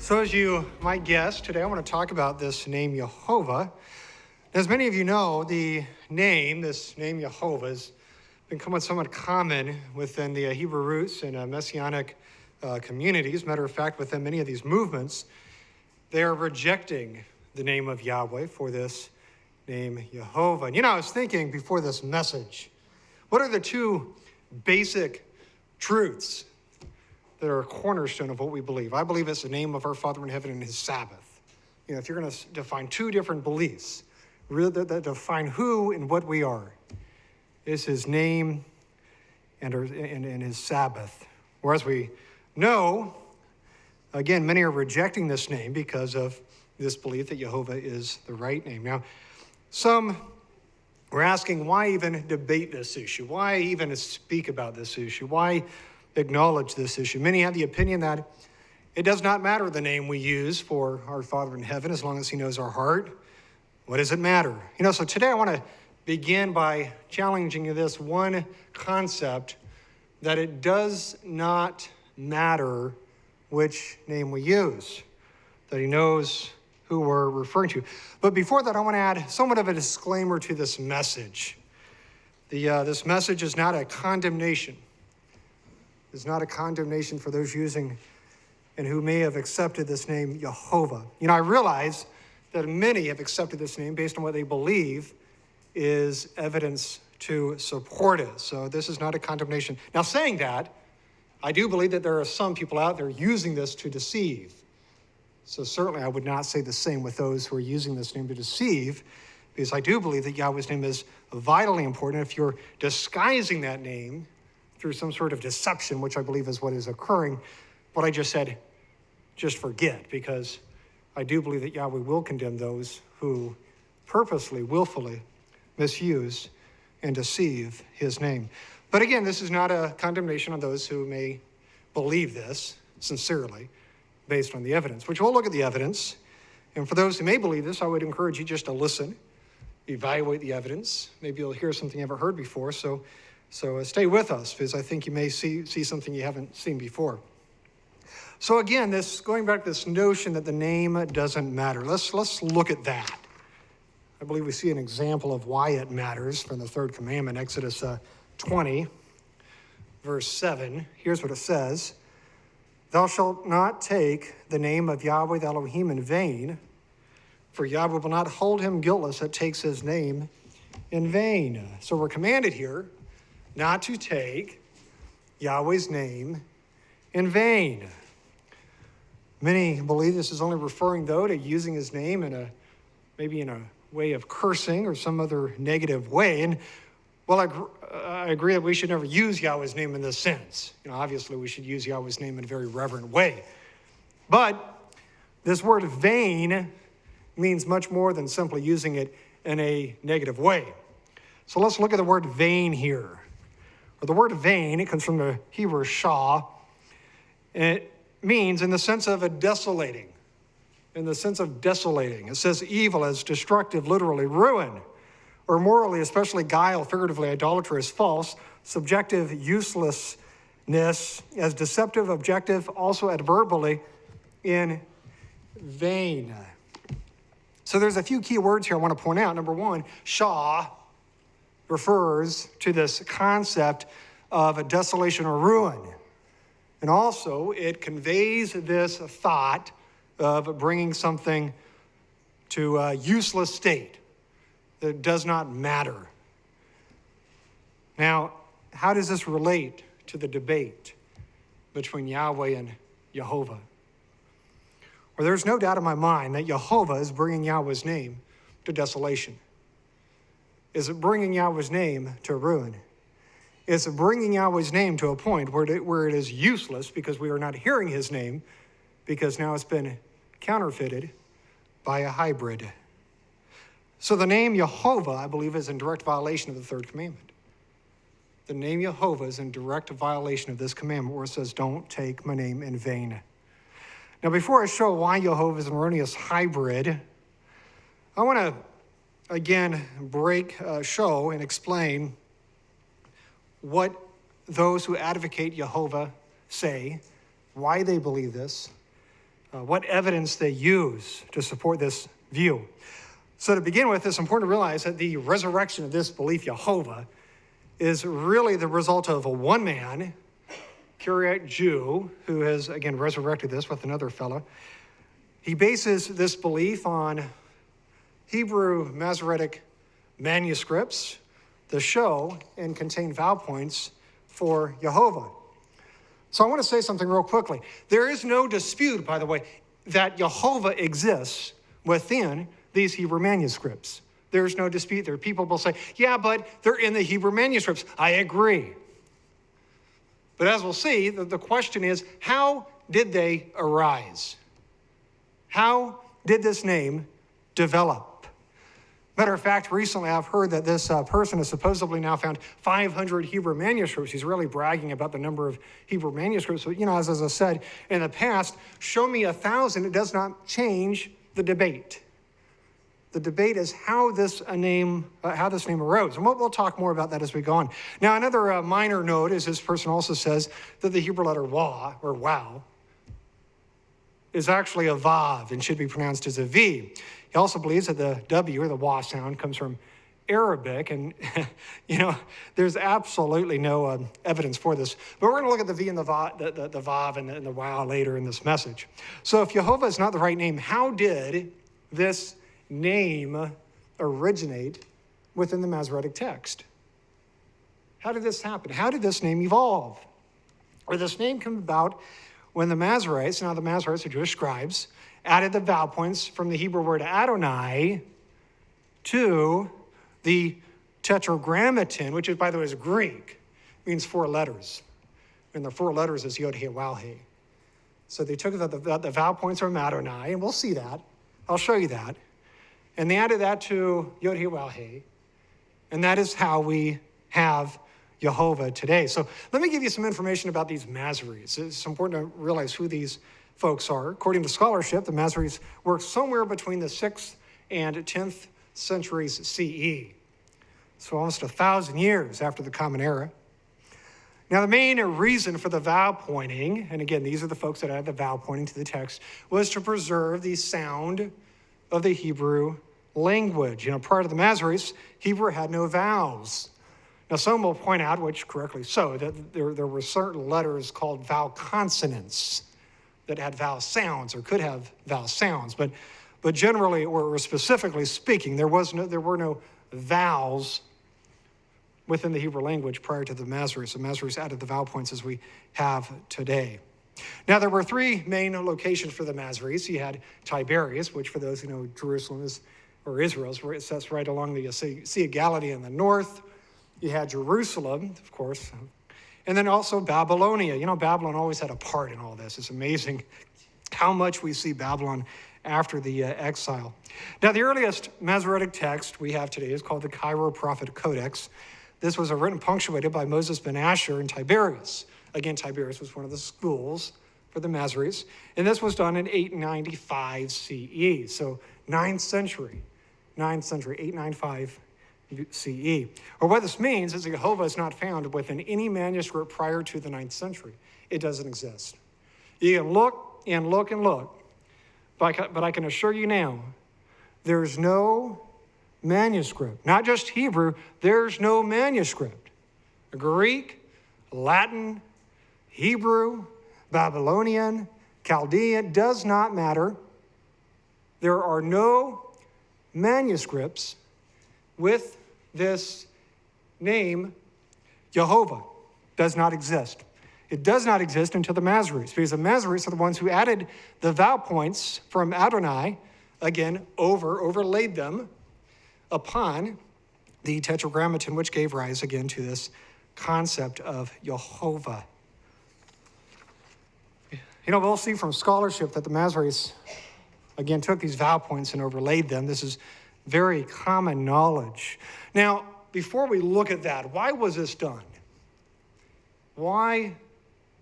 So as you might guess, today I want to talk about this name Yehovah. As many of you know, this name Yehovah has become somewhat common within the Hebrew roots and Messianic communities. Matter of fact, within many of these movements, they are rejecting the name of Yahweh for this name Yehovah. And I was thinking before this message, what are the two basic truths that are a cornerstone of what we believe? I believe it's the name of our Father in heaven and his Sabbath. If you're going to define two different beliefs, really that define who and what we are, is his name and his Sabbath. Whereas we know, again, many are rejecting this name because of this belief that Yehovah is the right name. Now, some were asking, why even debate this issue? Why even speak about this issue? Why acknowledge this issue? Many have the opinion that it does not matter the name we use for our Father in heaven as long as he knows our heart. What does it matter? So today I want to begin by challenging you this one concept, that it does not matter which name we use, that he knows who we're referring to. But before that, I want to add somewhat of a disclaimer to this message. This message is not a condemnation. It's not a condemnation for those using and who may have accepted this name Yehovah. I realize that many have accepted this name based on what they believe is evidence to support it. So this is not a condemnation. Now, saying that, I do believe that there are some people out there using this to deceive. So certainly I would not say the same with those who are using this name to deceive, because I do believe that Yahweh's name is vitally important. If you're disguising that name through some sort of deception, which I believe is what is occurring, what I just said, just forget, because I do believe that Yahweh will condemn those who purposely, willfully misuse and deceive his name. But again, this is not a condemnation on those who may believe this sincerely based on the evidence, which we'll look at the evidence. And for those who may believe this, I would encourage you just to listen, evaluate the evidence. Maybe you'll hear something you haven't heard before. So stay with us, because I think you may see something you haven't seen before. So again, going back to this notion that the name doesn't matter. Let's look at that. I believe we see an example of why it matters from the third commandment, Exodus 20, verse 7. Here's what it says. Thou shalt not take the name of Yahweh the Elohim in vain, for Yahweh will not hold him guiltless that takes his name in vain. So we're commanded here not to take Yahweh's name in vain. Many believe this is only referring, though, to using his name maybe in a way of cursing or some other negative way. And well, I agree that we should never use Yahweh's name in this sense. Obviously we should use Yahweh's name in a very reverent way. But this word vain means much more than simply using it in a negative way. So let's look at the word vain here. Or the word vain, it comes from the Hebrew shah, and it means in the sense of a desolating. In the sense of desolating. It says evil as destructive, literally ruin, or morally, especially guile, figuratively idolatrous, false, subjective uselessness, as deceptive, objective, also adverbially in vain. So there's a few key words here I want to point out. Number one, shah refers to this concept of a desolation or ruin. And also, it conveys this thought of bringing something to a useless state that does not matter. Now, how does this relate to the debate between Yahweh and Yehovah? Well, there's no doubt in my mind that Yehovah is bringing Yahweh's name to desolation. Is it bringing Yahweh's name to ruin? Is it bringing Yahweh's name to a point where it is useless because we are not hearing his name, because now it's been counterfeited by a hybrid? So the name Yehovah, I believe, is in direct violation of the third commandment. The name Yehovah is in direct violation of this commandment where it says, don't take my name in vain. Now, before I show why Yehovah is an erroneous hybrid, I want to, again, show and explain what those who advocate Yehovah say, why they believe this, what evidence they use to support this view. So to begin with, it's important to realize that the resurrection of this belief, Yehovah, is really the result of one man, Karaite Jew, who has, again, resurrected this with another fellow. He bases this belief on Hebrew Masoretic manuscripts that show and contain vowel points for Yehovah. So I want to say something real quickly. There is no dispute, by the way, that Yehovah exists within these Hebrew manuscripts. There's no dispute there. People will say, yeah, but they're in the Hebrew manuscripts. I agree. But as we'll see, the question is, how did they arise? How did this name develop? Matter of fact, recently I've heard that this person has supposedly now found 500 Hebrew manuscripts. He's really bragging about the number of Hebrew manuscripts. But, as I said in the past, show me 1,000. It does not change the debate. The debate is how this name arose. And we'll talk more about that as we go on. Now, another minor note is this person also says that the Hebrew letter wa, or wow, is actually a vav and should be pronounced as a V. He also believes that the W, or the wa sound, comes from Arabic. And, there's absolutely no evidence for this. But we're going to look at the V and the vav and the wow later in this message. So if Yehovah is not the right name, how did this name originate within the Masoretic text? How did this happen? How did this name evolve? Or this name come about when the Masoretes, now the Masoretes are Jewish scribes, added the vowel points from the Hebrew word Adonai to the tetragrammaton, which is, by the way, is Greek, means 4 letters. And the 4 letters is Yod, He, Waw, He. So they took the vowel points from Adonai, and we'll see that. I'll show you that. And they added that to Yod, He, Waw, He. And that is how we have Yehovah today. So let me give you some information about these Masoretes. It's important to realize who these folks are. According to scholarship, the Masoretes worked somewhere between the 6th and 10th centuries CE. So almost 1,000 years after the Common Era. Now, the main reason for the vowel pointing, and again, these are the folks that added the vowel pointing to the text, was to preserve the sound of the Hebrew language. Prior to the Masoretes, Hebrew had no vowels. Now, some will point out, which correctly so, that there were certain letters called vowel consonants that had vowel sounds or could have vowel sounds. But generally, or specifically speaking, there were no vowels within the Hebrew language prior to the Masoretes. The Masoretes added the vowel points as we have today. Now, there were 3 main locations for the Masoretes. You had Tiberias, which for those who know Jerusalem or Israel, it sits right along the Sea of Galilee in the north. You had Jerusalem, of course, and then also Babylonia. Babylon always had a part in all this. It's amazing how much we see Babylon after the exile. Now, the earliest Masoretic text we have today is called the Karaite Codex. This was written punctuated by Moses ben Asher and Tiberias. Again, Tiberias was one of the schools for the Masoretes. And this was done in 895 CE. So 9th century, 895 CE. Or what this means is that Yehovah is not found within any manuscript prior to the 9th century. It doesn't exist. You can look and look and look, but I can assure you now, there's no manuscript, not just Hebrew, there's no manuscript. Greek, Latin, Hebrew, Babylonian, Chaldean, does not matter. There are no manuscripts with this name, Yehovah. Does not exist. It does not exist until the Masoretes, because the Masoretes are the ones who added the vowel points from Adonai, again, overlaid them upon the tetragrammaton, which gave rise again to this concept of Yehovah. We'll see from scholarship that the Masoretes, again, took these vowel points and overlaid them. This is very common knowledge. Now, before we look at that, why was this done? Why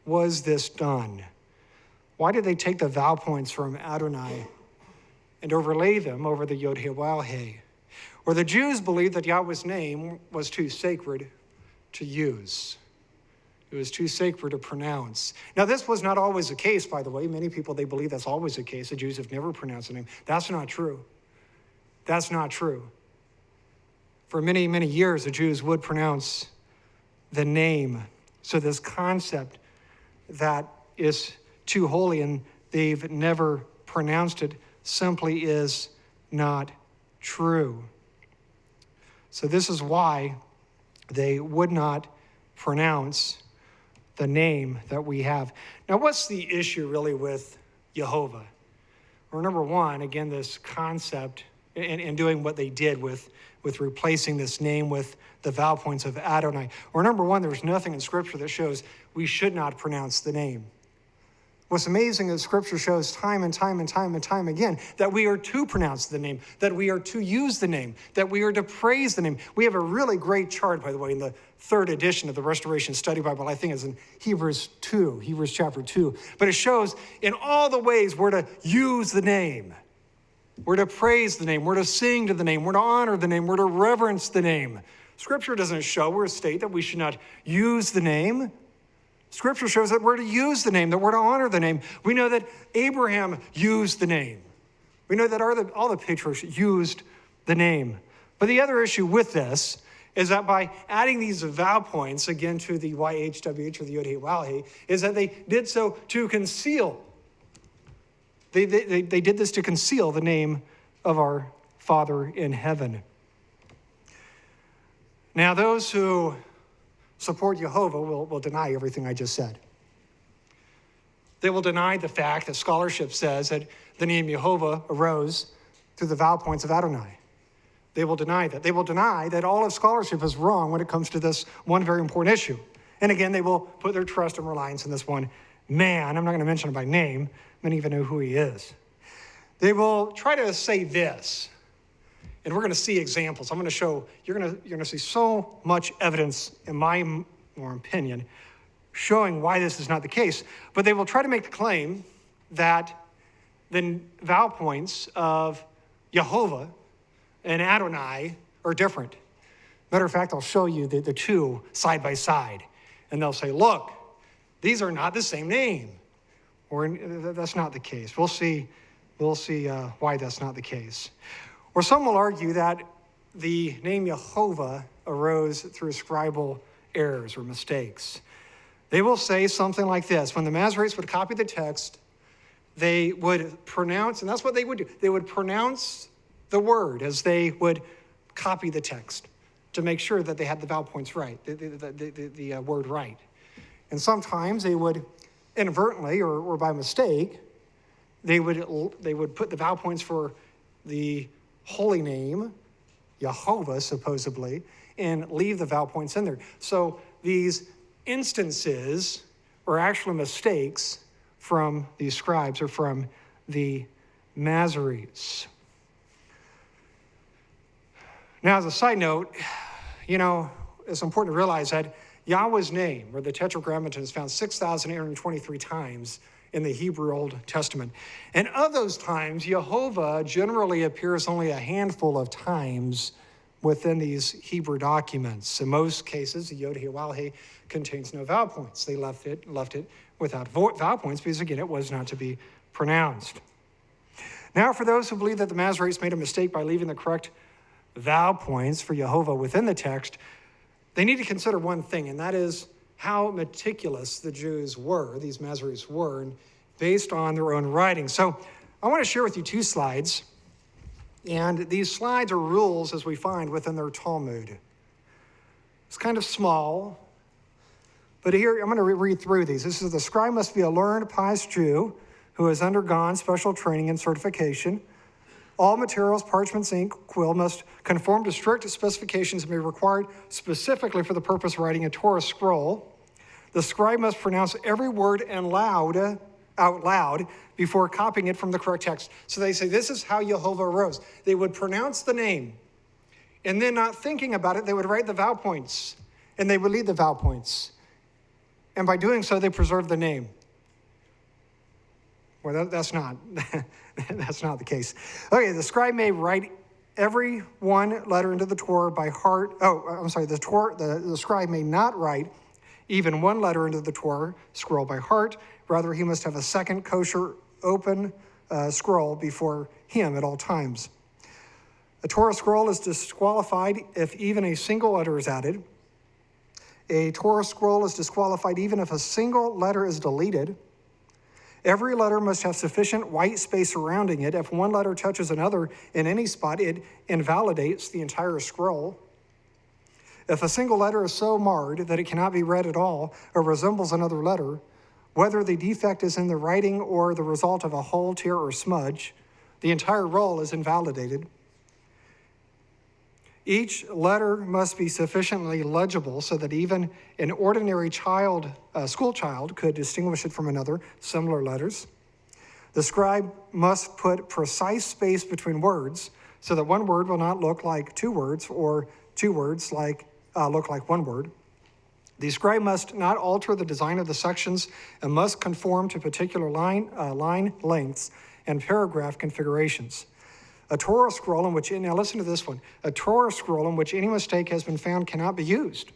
was this done? Why did they take the vowel points from Adonai and overlay them over the Yod He Waw He? Or the Jews believed that Yahweh's name was too sacred to use. It It was too sacred to pronounce. Now, this was not always the case, by the way. Many people, they believe that's always the case. The Jews have never pronounced the name. That's not true. That's not true. For many, many years, the Jews would pronounce the name. So this concept that is too holy and they've never pronounced it simply is not true. So this is why they would not pronounce the name that we have. Now, what's the issue really with Yehovah? Well, number one, again, this concept and doing what they did with replacing this name with the vowel points of Adonai. Or number one, there's nothing in Scripture that shows we should not pronounce the name. What's amazing is Scripture shows time and time and time and time again that we are to pronounce the name, that we are to use the name, that we are to praise the name. We have a really great chart, by the way, in the third edition of the Restoration Study Bible. I think it's in Hebrews chapter 2. But it shows in all the ways we're to use the name. We're to praise the name. We're to sing to the name. We're to honor the name. We're to reverence the name. Scripture doesn't show or state that we should not use the name. Scripture shows that we're to use the name, that we're to honor the name. We know that Abraham used the name. We know that all the patriarchs used the name. But the other issue with this is that by adding these vowel points, again, to the YHWH or the Yod He Waw He, is that they did so to conceal. They did this to conceal the name of our Father in heaven. Now, those who support Yehovah will deny everything I just said. They will deny the fact that scholarship says that the name Yehovah arose through the vowel points of Adonai. They will deny that. They will deny that all of scholarship is wrong when it comes to this one very important issue. And again, they will put their trust and reliance in this one man. I'm not going to mention him by name. Many even know who he is. They will try to say this, and we're going to see examples. I'm going to show, you're going to see so much evidence, in my opinion, showing why this is not the case. But they will try to make the claim that the vowel points of Yehovah and Adonai are different. Matter of fact, I'll show you the two side by side. And they'll say, look, these are not the same name. Or that's not the case. We'll see why that's not the case. Or some will argue that the name Yehovah arose through scribal errors or mistakes. They will say something like this. When the Masoretes would copy the text, they would pronounce, and that's what they would do. They would pronounce the word as they would copy the text to make sure that they had the vowel points right, the word right. And sometimes they would inadvertently or by mistake, they would put the vowel points for the holy name, Yehovah, supposedly, and leave the vowel points in there. So these instances are actually mistakes from these scribes or from the Masoretes. Now, as a side note, it's important to realize that Yahweh's name, or the tetragrammaton, is found 6,823 times in the Hebrew Old Testament. And of those times, Yehovah generally appears only a handful of times within these Hebrew documents. In most cases, the Yod He Waw He contains no vowel points. They left it without vowel points because, again, it was not to be pronounced. Now, for those who believe that the Masoretes made a mistake by leaving the correct vowel points for Yehovah within the text, they need to consider one thing, and that is how meticulous the Jews were, these Masoretes were, based on their own writing. So I want to share with you two slides, and these slides are rules as we find within their Talmud. It's kind of small, but here I'm going to read through these. This is: the scribe must be a learned, pious Jew who has undergone special training and certification. All materials, parchments, ink, quill must conform to strict specifications and be required specifically for the purpose of writing a Torah scroll. The scribe must pronounce every word out loud before copying it from the correct text. So they say, this is how Yehovah arose. They would pronounce the name, and then not thinking about it, they would write the vowel points, and they would lead the vowel points. And by doing so, they preserved the name. Well, that's not the case. Okay, the scribe may write every one letter into the Torah by heart. The scribe may not write even one letter into the Torah scroll by heart. Rather, he must have a second kosher open scroll before him at all times. A Torah scroll is disqualified if even a single letter is added. A Torah scroll is disqualified even if a single letter is deleted. Every letter must have sufficient white space surrounding it. If one letter touches another in any spot, it invalidates the entire scroll. If a single letter is so marred that it cannot be read at all or resembles another letter, whether the defect is in the writing or the result of a hole, tear, or smudge, the entire roll is invalidated. Each letter must be sufficiently legible so that even an ordinary school child could distinguish it from another, similar letters. The scribe must put precise space between words so that one word will not look like two words or two words look like one word. The scribe must not alter the design of the sections and must conform to particular line lengths and paragraph configurations. A Torah scroll in which, now listen to this one, a Torah scroll in which any mistake has been found cannot be used.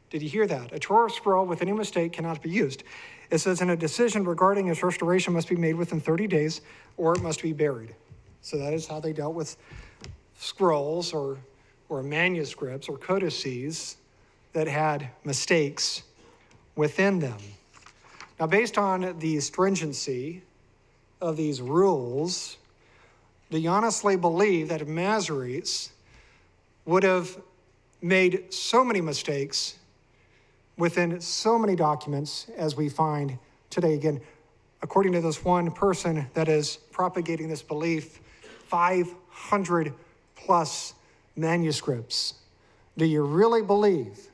Did you hear that? A Torah scroll with any mistake cannot be used. It says, and a decision regarding its restoration must be made within 30 days or it must be buried. So that is how they dealt with scrolls or manuscripts or codices that had mistakes within them. Now, based on the stringency of these rules, do you honestly believe that Masoretes would have made so many mistakes within so many documents as we find today? Again, according to this one person that is propagating this belief, 500 plus manuscripts. Do you really believe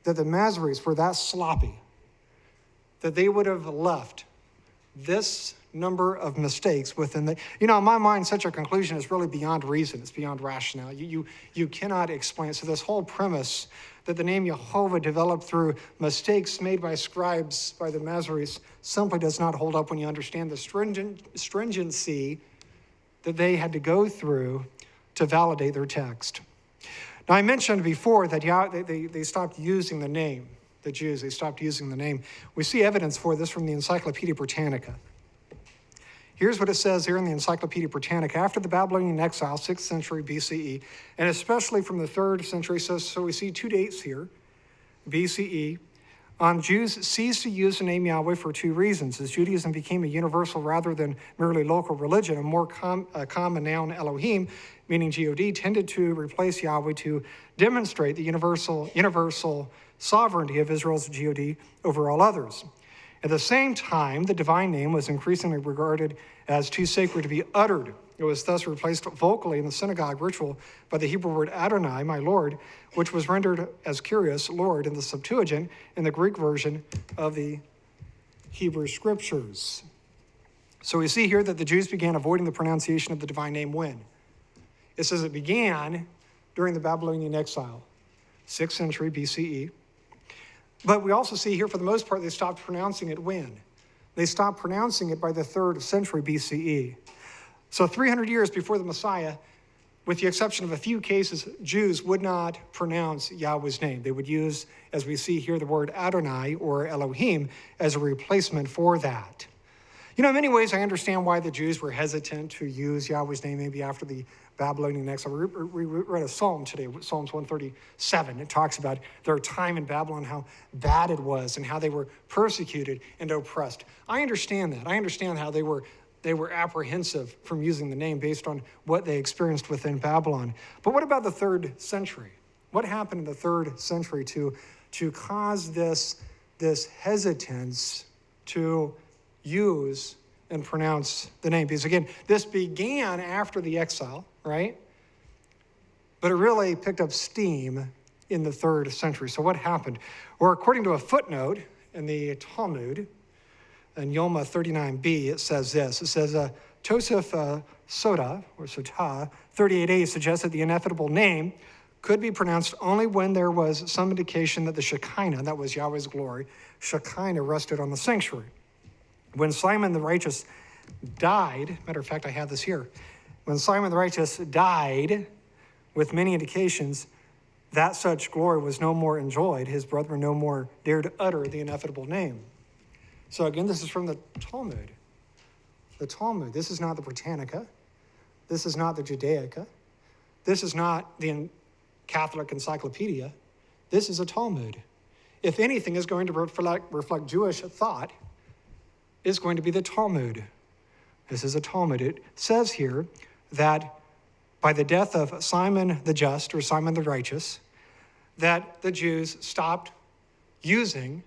that the Masoretes were that sloppy that they would have left this number of mistakes within the, in my mind, such a conclusion is really beyond reason. It's beyond rationale. You cannot explain it. So this whole premise that the name Yehovah developed through mistakes made by scribes, by the Masoretes, simply does not hold up when you understand the stringency that they had to go through to validate their text. Now, I mentioned before that they stopped using the name, the Jews, they stopped using the name. We see evidence for this from the Encyclopedia Britannica. Here's what it says here in the Encyclopedia Britannica. After the Babylonian exile, 6th century BCE, and especially from the 3rd century, so we see two dates here, BCE, Jews ceased to use the name Yahweh for two reasons. As Judaism became a universal rather than merely local religion, a more common noun, Elohim, meaning God, tended to replace Yahweh to demonstrate the universal sovereignty of Israel's God over all others. At the same time, the divine name was increasingly regarded as too sacred to be uttered. It was thus replaced vocally in the synagogue ritual by the Hebrew word Adonai, my Lord, which was rendered as curious, Lord, in the Septuagint, in the Greek version of the Hebrew Scriptures. So we see here that the Jews began avoiding the pronunciation of the divine name when? It says it began during the Babylonian exile, 6th century BCE. But we also see here, for the most part, they stopped pronouncing it when? They stopped pronouncing it by the 3rd century BCE. So 300 years before the Messiah, with the exception of a few cases, Jews would not pronounce Yahweh's name. They would use, as we see here, the word Adonai or Elohim as a replacement for that. In many ways, I understand why the Jews were hesitant to use Yahweh's name maybe after the Babylonian exile. We read a psalm today, Psalms 137. It talks about their time in Babylon, how bad it was, and how they were persecuted and oppressed. I understand that. I understand how they were apprehensive from using the name based on what they experienced within Babylon. But what about the 3rd century? What happened in the 3rd century to cause this hesitance to use and pronounce the name? Because again, this began after the exile, right? But it really picked up steam in the 3rd century. So what happened? Or according to a footnote in the Talmud, in Yoma 39b, it says this. It says, Tosef Sota, or Sotah, 38a, suggests that the ineffable name could be pronounced only when there was some indication that the Shekinah, that was Yahweh's glory, Shekinah rested on the sanctuary. When Simon the Righteous died, matter of fact, I have this here. When Simon the Righteous died, with many indications that such glory was no more enjoyed, his brethren no more dared to utter the ineffable name. So again, this is from the Talmud. The Talmud. This is not the Britannica. This is not the Judaica. This is not the Catholic Encyclopedia. This is a Talmud. If anything is going to reflect Jewish thought, it's going to be the Talmud. This is a Talmud. It says here that by the death of Simon the Just, or Simon the Righteous, that the Jews stopped using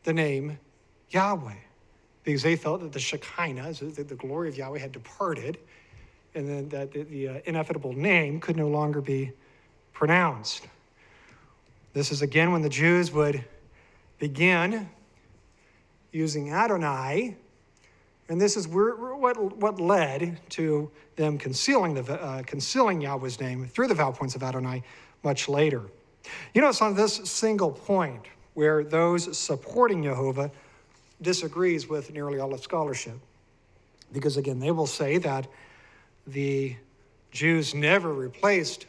the name Yahweh because they felt that the Shekinah, the glory of Yahweh, had departed, and then that the ineffable name could no longer be pronounced. This is again when the Jews would begin using Adonai, and this is what led to them concealing Yahweh's name through the vowel points of Adonai much later. You know, it's on this single point where those supporting Yehovah disagrees with nearly all of scholarship. Because again, they will say that the Jews never replaced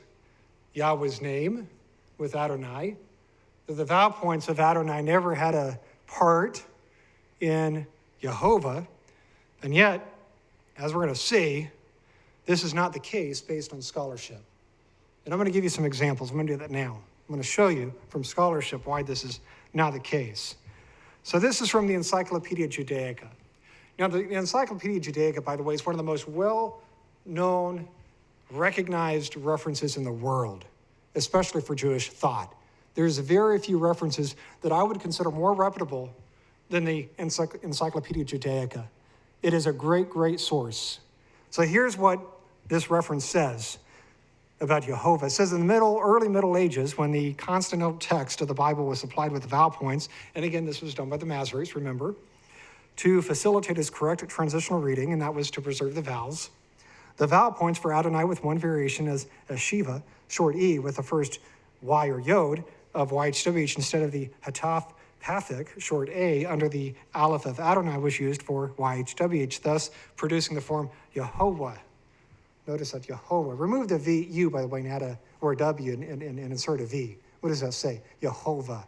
Yahweh's name with Adonai, that the vowel points of Adonai never had a part in Yehovah, and yet, as we're going to see, this is not the case based on scholarship. And I'm going to give you some examples. I'm going to do that now. I'm going to show you from scholarship why this is not the case. So this is from the Encyclopedia Judaica. Now, the Encyclopedia Judaica, by the way, is one of the most well-known, recognized references in the world, especially for Jewish thought. There's very few references that I would consider more reputable than the Encyclopedia Judaica. It is a great, great source. So here's what this reference says about Yehovah. It says in the early Middle Ages, when the consonantal text of the Bible was supplied with the vowel points, and again, this was done by the Masoretes, remember, to facilitate its correct transitional reading, and that was to preserve the vowels. The vowel points for Adonai with one variation is a Shiva, short E, with the first Y or Yod of YHWH instead of the Hataf Pathic, short A, under the Aleph of Adonai was used for YHWH, thus producing the form Yehovah. Notice that Yehovah. Remove the V, U, by the way, and add a W and insert a V. What does that say? Yehovah,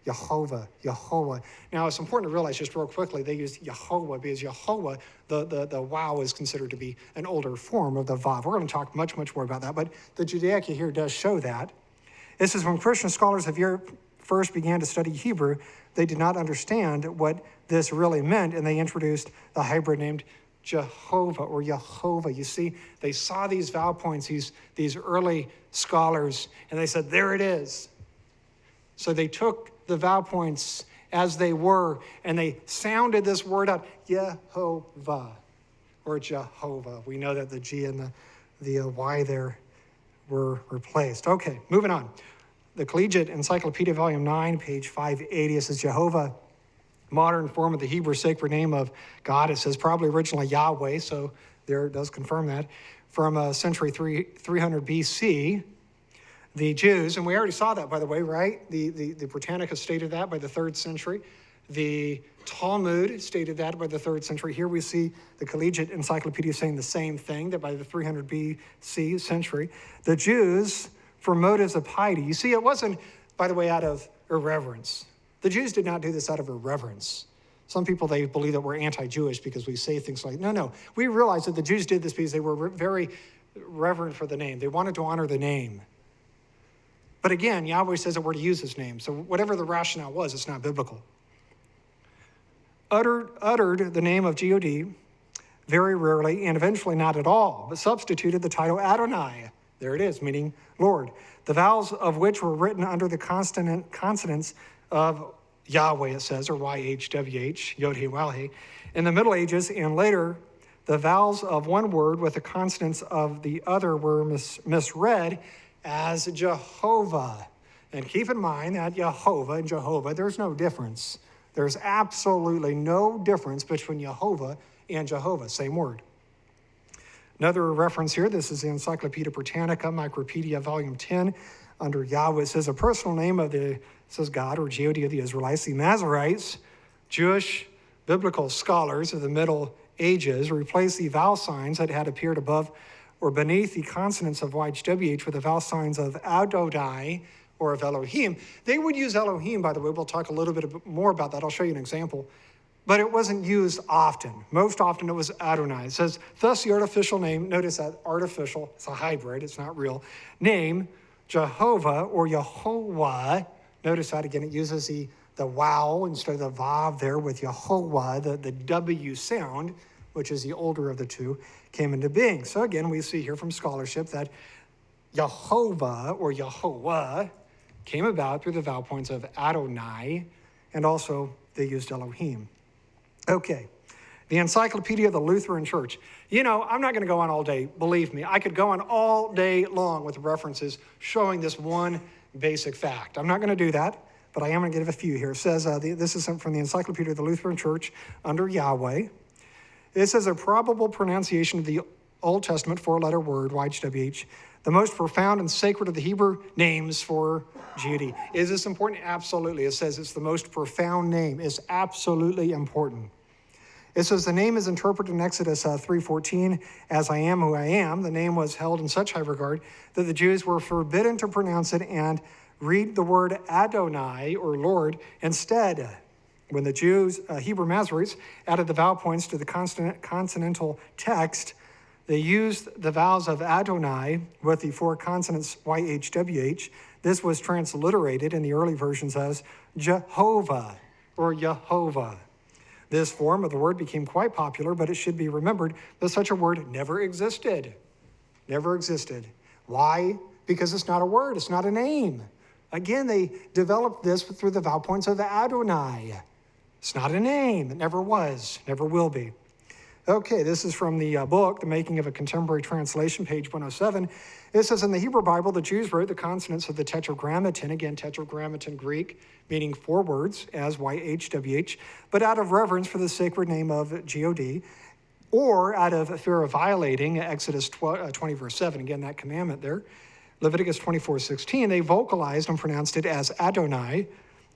Yehovah, Yehovah. Now, it's important to realize just real quickly, they use Yehovah because Yehovah, the wow is considered to be an older form of the vav. We're going to talk much, much more about that, but the Judaica here does show that. This is when Christian scholars of Europe first began to study Hebrew, they did not understand what this really meant, and they introduced the hybrid named Jehovah or Yehovah. You see, they saw these vowel points, these early scholars, and they said, there it is. So they took the vowel points as they were, and they sounded this word out, Yehovah or Jehovah. We know that the G and the Y there were replaced. Okay, moving on. The Collegiate Encyclopedia, Volume 9, page 580, it says Jehovah, modern form of the Hebrew sacred name of God. It says probably originally Yahweh, so there it does confirm that. From century 300 BC, the Jews, and we already saw that, by the way, right? The Britannica stated that by the 3rd century. The Talmud stated that by the 3rd century. Here we see the Collegiate Encyclopedia saying the same thing, that by the 300 BC century. The Jews, for motives of piety. You see, it wasn't, by the way, out of irreverence. The Jews did not do this out of irreverence. Some people, they believe that we're anti-Jewish because we say things like, no. We realize that the Jews did this because they were very reverent for the name. They wanted to honor the name. But again, Yahweh says that we're to use his name. So whatever the rationale was, it's not biblical. Uttered the name of God very rarely and eventually not at all, but substituted the title Adonai. There it is, meaning Lord. The vowels of which were written under the consonants of Yahweh, it says, or YHWH, Yod-Heh-Waw-Heh. In the Middle Ages and later, the vowels of one word with the consonants of the other were misread as Jehovah. And keep in mind that Yehovah and Jehovah, there's no difference. There's absolutely no difference between Yehovah and Jehovah, same word. Another reference here, this is the Encyclopedia Britannica, Micropedia, Volume 10, under Yahweh. It says a personal name of says God or God of the Israelites. The Masoretes, Jewish biblical scholars of the Middle Ages, replaced the vowel signs that had appeared above or beneath the consonants of YHWH with the vowel signs of Adonai or of Elohim. They would use Elohim, by the way. We'll talk a little bit more about that. I'll show you an example. But it wasn't used often. Most often it was Adonai. It says, thus the artificial name, notice that artificial, it's a hybrid, it's not real, name, Jehovah or Yehovah. Notice that again, it uses the vowel instead of the vav there with Yehovah, the W sound, which is the older of the two, came into being. So again, we see here from scholarship that Yehovah or Yehovah came about through the vowel points of Adonai, and also they used Elohim. Okay, the Encyclopedia of the Lutheran Church. You know, I'm not going to go on all day. Believe me, I could go on all day long with references showing this one basic fact. I'm not going to do that, but I am going to give a few here. It says, this is from the Encyclopedia of the Lutheran Church under Yahweh. It says a probable pronunciation of the Old Testament four-letter word, YHWH, the most profound and sacred of the Hebrew names for deity. Is this important? Absolutely. It says it's the most profound name. It's absolutely important. It says the name is interpreted in Exodus 3:14 as I am who I am. The name was held in such high regard that the Jews were forbidden to pronounce it and read the word Adonai or Lord instead. When the Jews, Hebrew Masoretes, added the vowel points to the consonantal text, they used the vowels of Adonai with the four consonants YHWH. This was transliterated in the early versions as Jehovah or Yehovah. This form of the word became quite popular, but it should be remembered that such a word never existed. Never existed. Why? Because it's not a word, it's not a name. Again, they developed this through the vowel points of Adonai. It's not a name, it never was, never will be. Okay, this is from the book, The Making of a Contemporary Translation, page 107. It says, in the Hebrew Bible, the Jews wrote the consonants of the tetragrammaton, again, tetragrammaton Greek, meaning four words, as YHWH, but out of reverence for the sacred name of God, or out of fear of violating Exodus 20, verse 7, again, that commandment there, Leviticus 24:16, they vocalized and pronounced it as Adonai,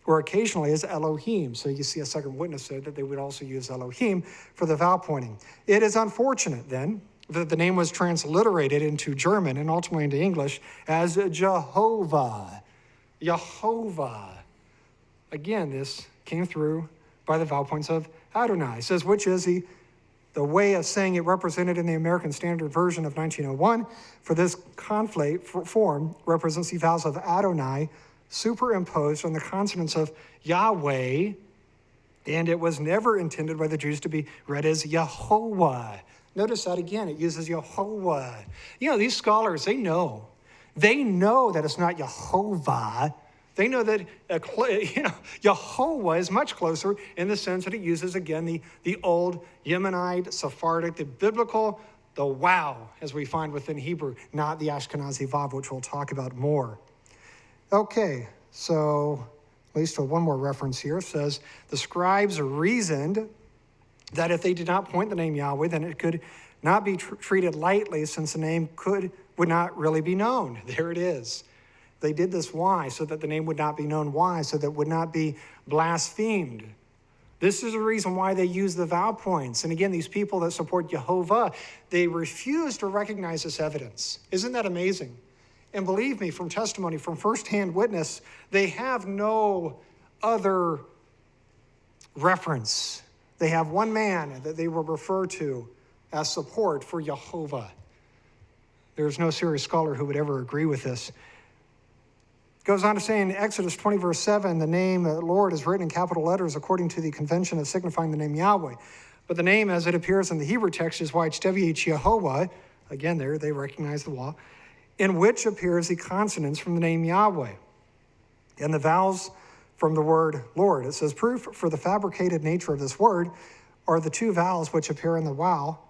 or occasionally as Elohim. So you see a second witness there that they would also use Elohim for the vowel pointing. It is unfortunate, then, that the name was transliterated into German and ultimately into English as Jehovah. Yehovah. Again, this came through by the vowel points of Adonai. It says, which is the way of saying it represented in the American Standard Version of 1901. For this conflate form represents the vowels of Adonai superimposed on the consonants of Yahweh, and it was never intended by the Jews to be read as Yehovah. Notice that again, it uses Yehovah. You know, these scholars, they know that it's not Yehovah. They know that Yehovah is much closer in the sense that it uses, again, the old Yemenite, Sephardic, the biblical, the wow, as we find within Hebrew, not the Ashkenazi vav, which we'll talk about more. Okay, so at least one more reference here says, the scribes reasoned that if they did not point the name Yahweh, then it could not be treated lightly since the name would not really be known. There it is. They did this why? So that the name would not be known. Why? So that it would not be blasphemed. This is the reason why they use the vowel points. And again, these people that support Yehovah, they refuse to recognize this evidence. Isn't that amazing? And believe me, from testimony, from firsthand witness, they have no other reference. They have one man that they will refer to as support for Yehovah. There's no serious scholar who would ever agree with this. It goes on to say in Exodus 20, verse 7, the name Lord is written in capital letters according to the convention of signifying the name Yahweh. But the name as it appears in the Hebrew text is YHWH Yehovah. Again, there they recognize the law, in which appears the consonants from the name Yahweh and the vowels from the word Lord. It says, proof for the fabricated nature of this word are the two vowels which appear in the vowel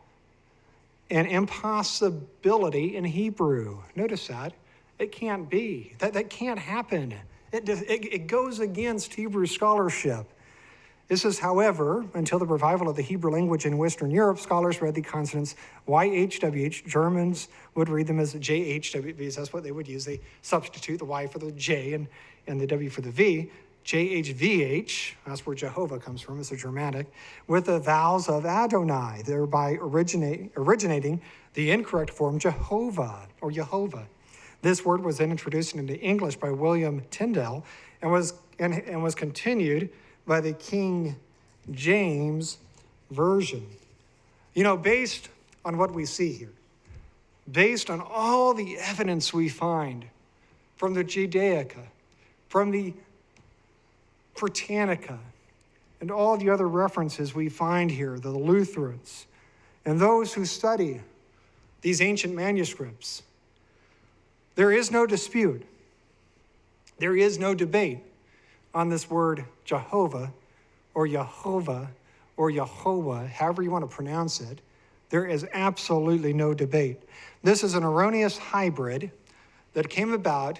and impossibility in Hebrew. Notice that. It can't be. That can't happen. It goes against Hebrew scholarship. It says, however, until the revival of the Hebrew language in Western Europe, scholars read the consonants YHWH. Germans would read them as JHW because that's what they would use. They substitute the Y for the J and the W for the V. JHVH, that's where Jehovah comes from, it's a Germanic, with the vowels of Adonai, thereby originating the incorrect form Jehovah or Yehovah. This word was then introduced into English by William Tyndale and was continued by the King James Version. You know, based on what we see here, based on all the evidence we find from the Judaica, from the Britannica, and all the other references we find here, the Lutherans, and those who study these ancient manuscripts, there is no dispute, there is no debate on this word Jehovah or Yehovah or Yehovah, however you want to pronounce it. There is absolutely no debate. This is an erroneous hybrid that came about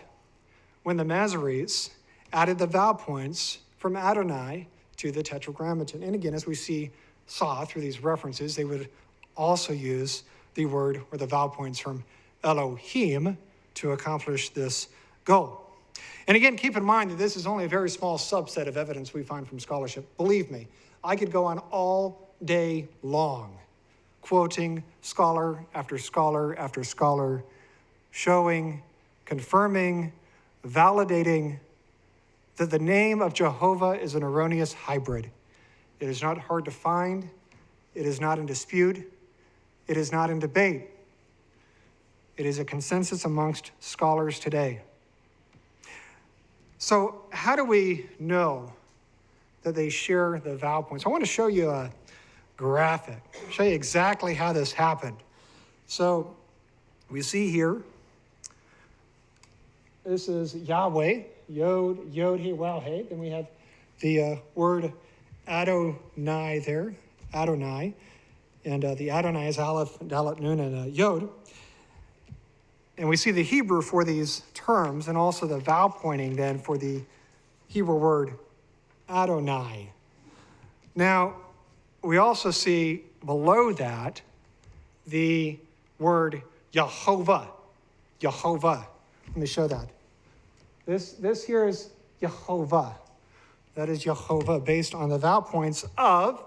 when the Masoretes added the vowel points from Adonai to the tetragrammaton. And again, as we saw through these references, they would also use the word or the vowel points from Elohim to accomplish this goal. And again, keep in mind that this is only a very small subset of evidence we find from scholarship. Believe me, I could go on all day long quoting scholar after scholar after scholar, showing, confirming, validating that the name of Jehovah is an erroneous hybrid. It is not hard to find. It is not in dispute. It is not in debate. It is a consensus amongst scholars today. So how do we know that they share the vowel points? I want to show you a graphic, show you exactly how this happened. So we see here, this is Yahweh, Yod, He, Wow, He. Then we have the word Adonai there, Adonai. And the Adonai is Aleph, Dalet, Nun, and Yod. And we see the Hebrew for these terms and also the vowel pointing then for the Hebrew word Adonai. Now, we also see below that the word Yehovah. Yehovah. Let me show that. This here is Yehovah. That is Yehovah based on the vowel points of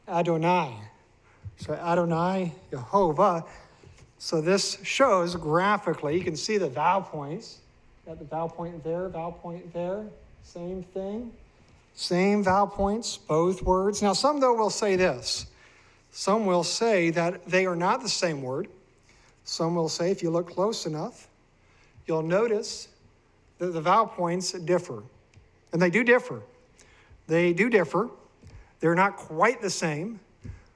Adonai. So Adonai, Yehovah. So this shows graphically, you can see the vowel points. Got the vowel point there, same thing. Same vowel points, both words. Now some though will say this. Some will say that they are not the same word. Some will say if you look close enough, you'll notice that the vowel points differ. And they do differ. They do differ. They're not quite the same,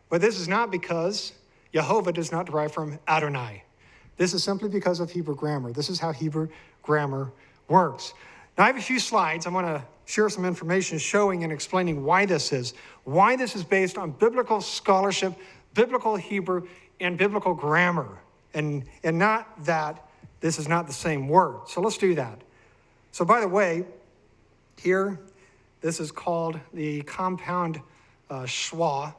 but this is not because Yehovah does not derive from Adonai. This is simply because of Hebrew grammar. This is how Hebrew grammar works. Now I have a few slides. I want to share some information showing and explaining why this is based on biblical scholarship, biblical Hebrew, and biblical grammar, and not that this is not the same word. So let's do that. So by the way, here, this is called the compound schwa,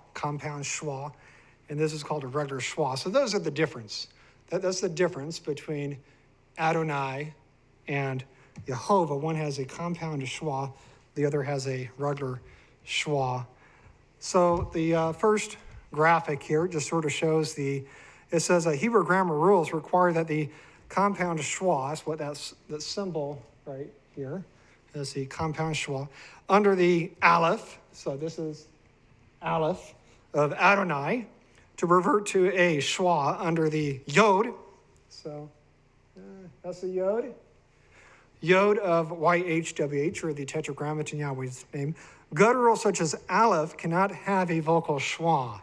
and this is called a regular schwa. So those are the difference. That's the difference between Adonai and Yehovah. One has a compound schwa, the other has a regular schwa. So the first graphic here just sort of shows it says Hebrew grammar rules require that the compound schwa, that's what that symbol right here, is the compound schwa, under the Aleph, so this is Aleph of Adonai, to revert to a schwa under the Yod. So that's the Yod. Yod of YHWH, or the tetragrammaton Yahweh's name. Gutturals such as Aleph cannot have a vocal schwa.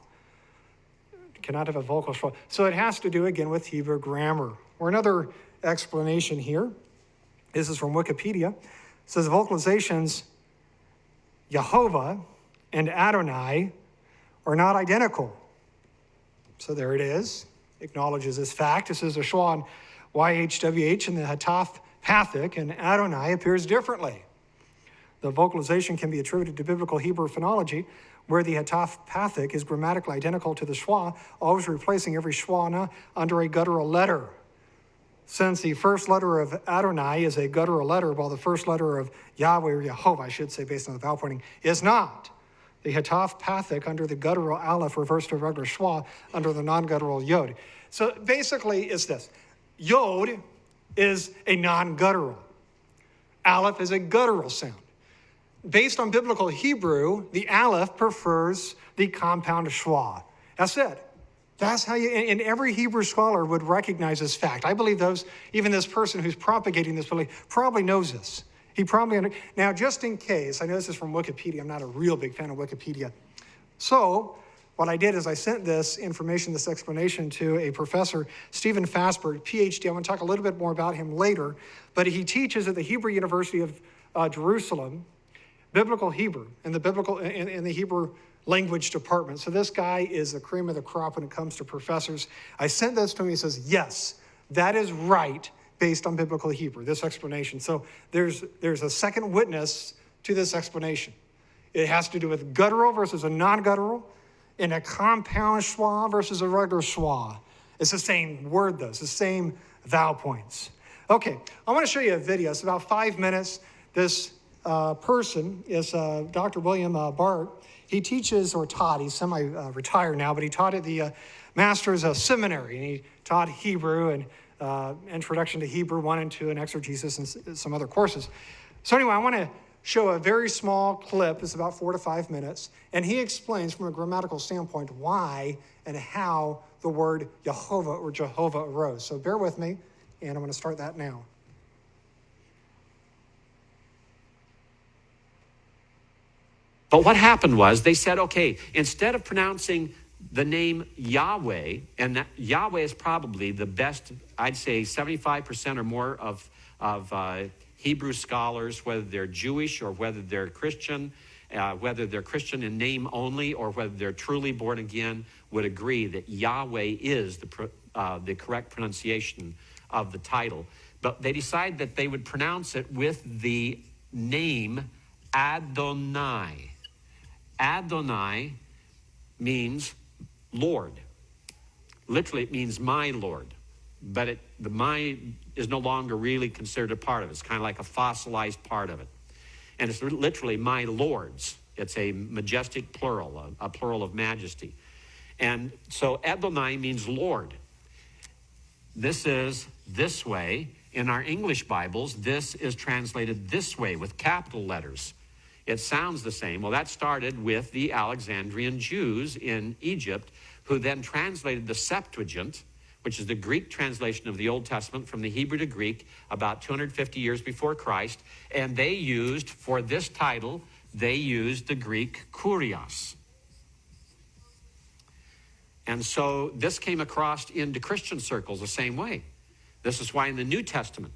Cannot have a vocal schwa. So it has to do, again, with Hebrew grammar. Or another explanation here. This is from Wikipedia. It says vocalizations Yehovah and Adonai are not identical. So there it is. Acknowledges this fact. This is a schwa in YHWH, and the Hataf Pathic and Adonai appears differently. The vocalization can be attributed to biblical Hebrew phonology, where the Hataf Pathic is grammatically identical to the schwa, always replacing every schwa under a guttural letter. Since the first letter of Adonai is a guttural letter, while the first letter of Yahweh, or Yehovah, I should say, based on the vowel pointing, is not. The Hataf Pathic under the guttural Aleph reverts to a regular schwa under the non-guttural Yod. So basically, it's this. Yod is a non-guttural. Aleph is a guttural sound. Based on biblical Hebrew, the Aleph prefers the compound schwa. That's it. That's how you, and every Hebrew scholar would recognize this fact. I believe even this person who's propagating this belief probably knows this. He probably, now just in case, I know this is from Wikipedia. I'm not a real big fan of Wikipedia. So what I did is I sent this information, this explanation to a professor, Stephen Fasberg, PhD. I'm going to talk a little bit more about him later, but he teaches at the Hebrew University of Jerusalem, biblical Hebrew, in the Hebrew language department. So this guy is the cream of the crop when it comes to professors. I sent this to him. He says, yes, that is right based on biblical Hebrew, this explanation. So there's a second witness to this explanation. It has to do with guttural versus a non-guttural, and a compound schwa versus a regular schwa. It's the same word, though. It's the same vowel points. Okay, I want to show you a video. It's about 5 minutes. This person is Dr. William Bart. He teaches, or taught, he's semi-retired now, but he taught at the Master's Seminary, and he taught Hebrew and Introduction to Hebrew 1 and 2 and Exegesis and some other courses. So anyway, I want to show a very small clip. It's about 4 to 5 minutes, and he explains from a grammatical standpoint why and how the word Yehovah or Jehovah arose. So bear with me, and I'm going to start that now. But what happened was they said, okay, instead of pronouncing the name Yahweh, and that Yahweh is probably the best, I'd say 75% or more of Hebrew scholars, whether they're Jewish or whether they're Christian in name only or whether they're truly born again, would agree that Yahweh is the correct pronunciation of the title. But they decided that they would pronounce it with the name Adonai. Adonai means Lord. Literally, it means my Lord. But the my is no longer really considered a part of it. It's kind of like a fossilized part of it. And it's literally my lords. It's a majestic plural, a plural of majesty. And so Adonai means Lord. This is this way. In our English Bibles, this is translated this way with capital letters. It sounds the same. Well, that started with the Alexandrian Jews in Egypt, who then translated the Septuagint, which is the Greek translation of the Old Testament from the Hebrew to Greek, about 250 years before Christ. And they used, for this title, they used the Greek kurios. And so this came across into Christian circles the same way. This is why in the New Testament,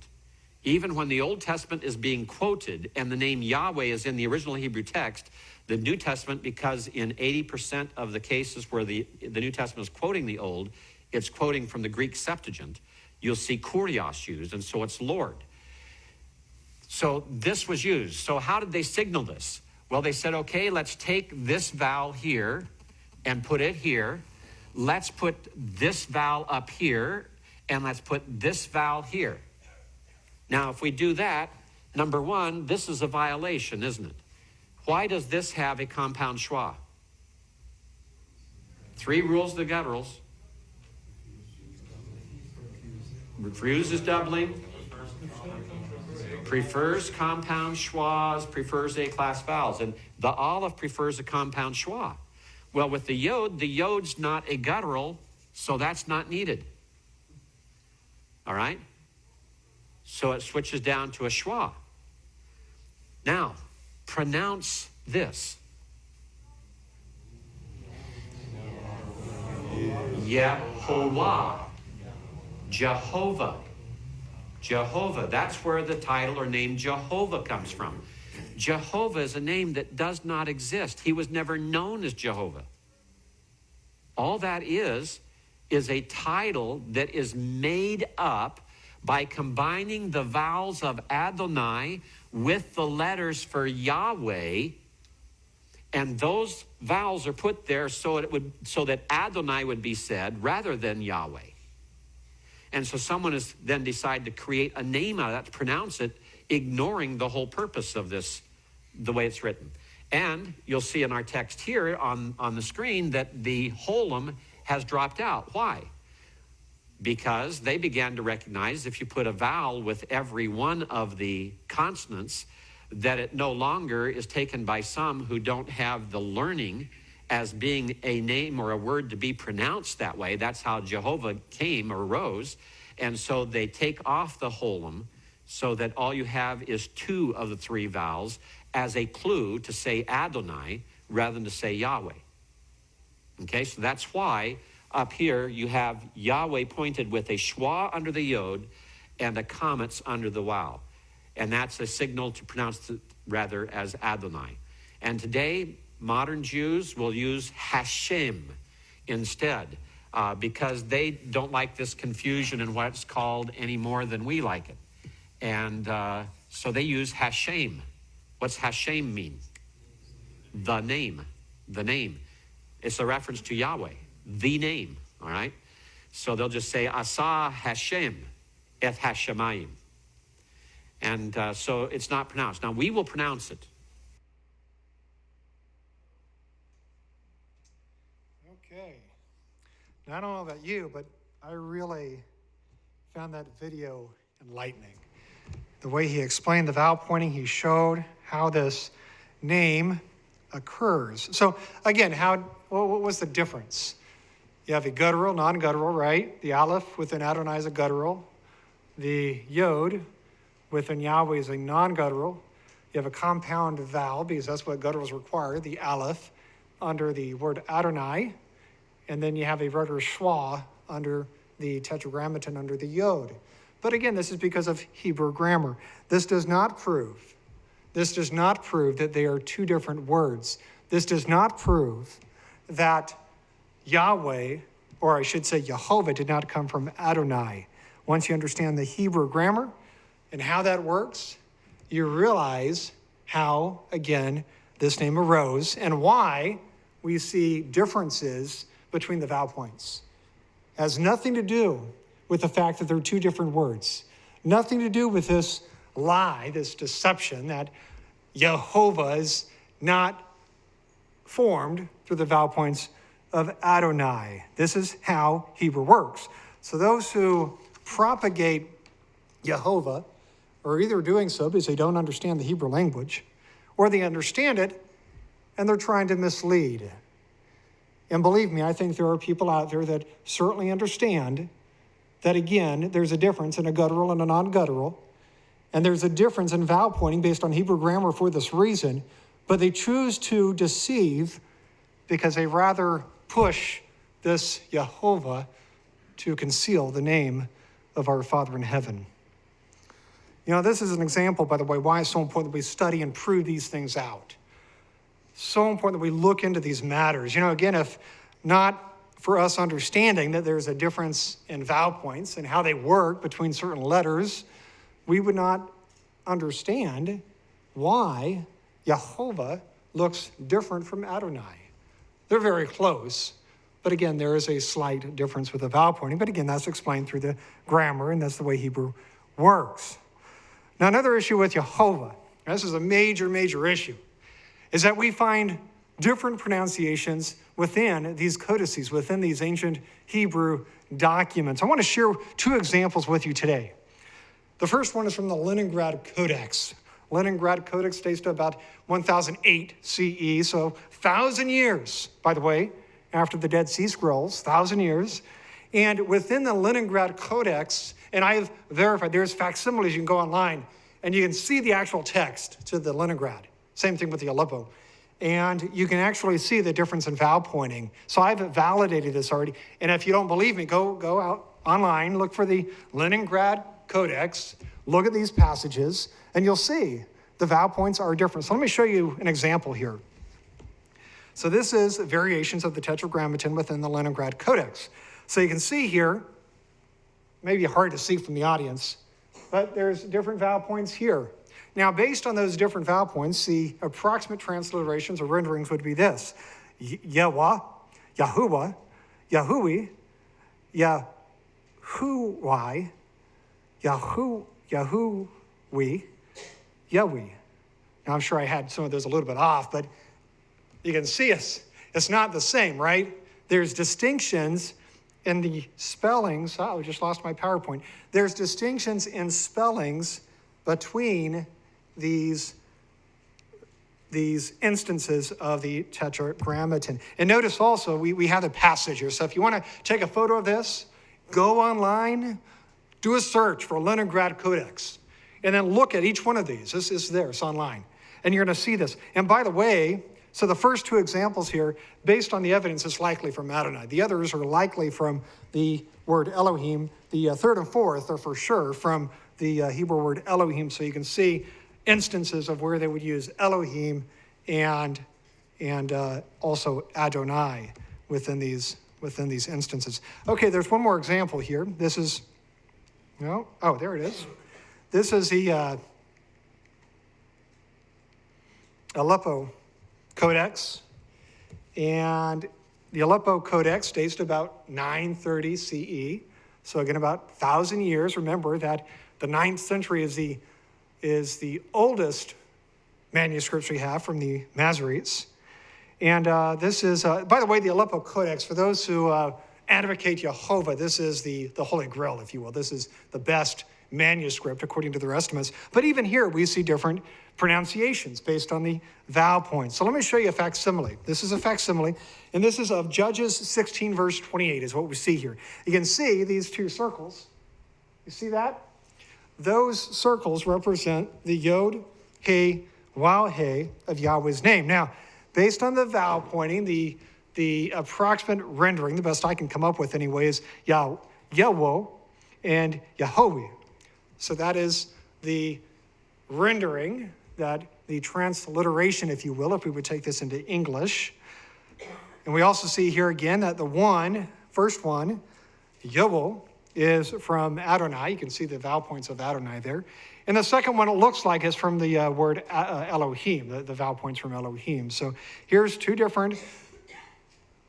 even when the Old Testament is being quoted and the name Yahweh is in the original Hebrew text, the New Testament, because in 80% of the cases where the New Testament is quoting the Old, it's quoting from the Greek Septuagint, you'll see kurios used, and so it's Lord. So this was used. So how did they signal this? Well, they said, okay, let's take this vowel here and put it here. Let's put this vowel up here, and let's put this vowel here. Now, if we do that, number one, this is a violation, isn't it? Why does this have a compound schwa? 3 rules of the gutturals. Refuses doubling, prefers compound schwas, prefers A-class vowels. And the Aleph prefers a compound schwa. Well, with the yod's not a guttural, so that's not needed. All right? So it switches down to a schwa. Now, pronounce this. Yehovah. Jehovah. Jehovah. That's where the title or name Jehovah comes from. Jehovah is a name that does not exist. He was never known as Jehovah. All that is a title that is made up by combining the vowels of Adonai with the letters for Yahweh, and those vowels are put there so that Adonai would be said rather than Yahweh. And so someone has then decided to create a name out of that, to pronounce it, ignoring the whole purpose of this, the way it's written. And you'll see in our text here on the screen that the holum has dropped out. Why? because they began to recognize if you put a vowel with every one of the consonants, that it no longer is taken by some who don't have the learning as being a name or a word to be pronounced that way. That's how Jehovah came or rose. And so they take off the holum so that all you have is two of the three vowels as a clue to say Adonai rather than to say Yahweh. Okay, so that's why up here you have Yahweh pointed with a schwa under the yod and a comets under the wow. And that's a signal to pronounce it rather as Adonai. And today, modern Jews will use Hashem instead because they don't like this confusion in what's called any more than we like it. And so they use Hashem. What's Hashem mean? The name. The name. It's a reference to Yahweh. The name. All right? So they'll just say, Asa Hashem et Hashemayim. And so it's not pronounced. Now, we will pronounce it. Okay. Now, I don't know about you, but I really found that video enlightening. The way he explained the vowel pointing, he showed how this name occurs. So, again, what was the difference? You have a guttural, non-guttural, right? The aleph within Adonai is a guttural. The yod within Yahweh is a non-guttural. You have a compound vowel, because that's what gutturals require, the aleph, under the word Adonai. And then you have a regular schwa under the tetragrammaton, under the yod. But again, this is because of Hebrew grammar. This does not prove that they are two different words. This does not prove that Yahweh, or I should say Yehovah, did not come from Adonai. Once you understand the Hebrew grammar and how that works, you realize how, again, this name arose and why we see differences between the vowel points. It has nothing to do with the fact that they're two different words. Nothing to do with this lie, this deception that Yehovah is not formed through the vowel points of Adonai. This is how Hebrew works. So those who propagate Yehovah are either doing so because they don't understand the Hebrew language, or they understand it and they're trying to mislead. And believe me, I think there are people out there that certainly understand that, again, there's a difference in a guttural and a non-guttural, and there's a difference in vowel pointing based on Hebrew grammar for this reason, but they choose to deceive because they rather push this Yehovah to conceal the name of our Father in heaven. You know, this is an example, by the way, why it's so important that we study and prove these things out. So important that we look into these matters. You know, again, if not for us understanding that there's a difference in vowel points and how they work between certain letters, we would not understand why Yehovah looks different from Adonai. They're very close, but again, there is a slight difference with the vowel pointing. But again, that's explained through the grammar, and that's the way Hebrew works. Now, another issue with Yehovah, and this is a major, major issue, is that we find different pronunciations within these codices, within these ancient Hebrew documents. I want to share two examples with you today. The first one is from the Leningrad Codex. Leningrad Codex dates to about 1008 CE, so 1,000 years, by the way, after the Dead Sea Scrolls, 1,000 years. And within the Leningrad Codex, and I've verified, there's facsimiles, you can go online, and you can see the actual text to the Leningrad. Same thing with the Aleppo. And you can actually see the difference in vowel pointing. So I've validated this already. And if you don't believe me, go out online, look for the Leningrad Codex, look at these passages, and you'll see the vowel points are different. So let me show you an example here. So this is variations of the tetragrammaton within the Leningrad Codex. So you can see here, maybe hard to see from the audience, but there's different vowel points here. Now, based on those different vowel points, the approximate transliterations or renderings would be this: Yahweh, Yahuwah, Yahui, Yahuwai, Yahuwi, Yahweh. Now, I'm sure I had some of those a little bit off, but you can see it's not the same, right? There's distinctions in the spellings, I just lost my PowerPoint. There's distinctions in spellings between these instances of the tetragrammaton. And notice also, we have a passage here. So if you want to take a photo of this, go online, do a search for Leningrad Codex, and then look at each one of these. This is there, it's online. And you're going to see this. And by the way, so the first two examples here, based on the evidence, is likely from Adonai. The others are likely from the word Elohim. The third and fourth are for sure from the Hebrew word Elohim. So you can see instances of where they would use Elohim and also Adonai within these instances. Okay, there's one more example here. This is, there it is. This is the Aleppo Codex, and the Aleppo Codex dates to about 930 CE. So again, about 1,000 years. Remember that the 9th century is the oldest manuscripts we have from the Masoretes. And this is, by the way, the Aleppo Codex, for those who advocate Yehovah, this is the Holy Grail, if you will. This is the best manuscript according to their estimates. But even here, we see different pronunciations based on the vowel points. So let me show you a facsimile. This is a facsimile, and this is of Judges 16, verse 28 is what we see here. You can see these two circles. You see that? Those circles represent the Yod, He, Waw, He of Yahweh's name. Now, based on the vowel pointing, the approximate rendering, the best I can come up with anyway, is Yahweh and Yehovah. So that is the rendering, that the transliteration, if you will, if we would take this into English. And we also see here again that the first one, Yahweh, is from Adonai. You can see the vowel points of Adonai there. And the second one, it looks like, is from the word Elohim, the vowel points from Elohim. So here's two different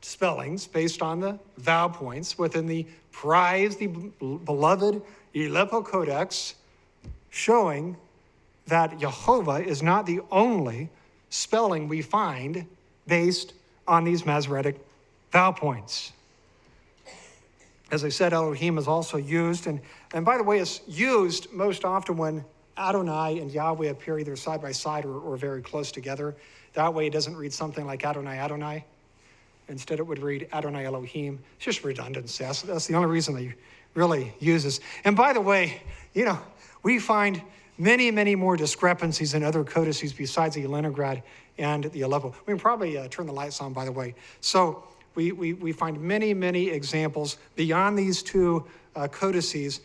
spellings based on the vowel points within the prized, the beloved Aleppo Codex, showing that Yehovah is not the only spelling we find based on these Masoretic vowel points. As I said, Elohim is also used, and by the way, it's used most often when Adonai and Yahweh appear either side by side or very close together. That way it doesn't read something like Adonai, Adonai. Instead, it would read Adonai Elohim. It's just redundancy. That's the only reason they really use this. And by the way, we find many, many more discrepancies in other codices besides the Leningrad and the Aleppo. We can probably turn the lights on, by the way. So we find many, many examples beyond these two codices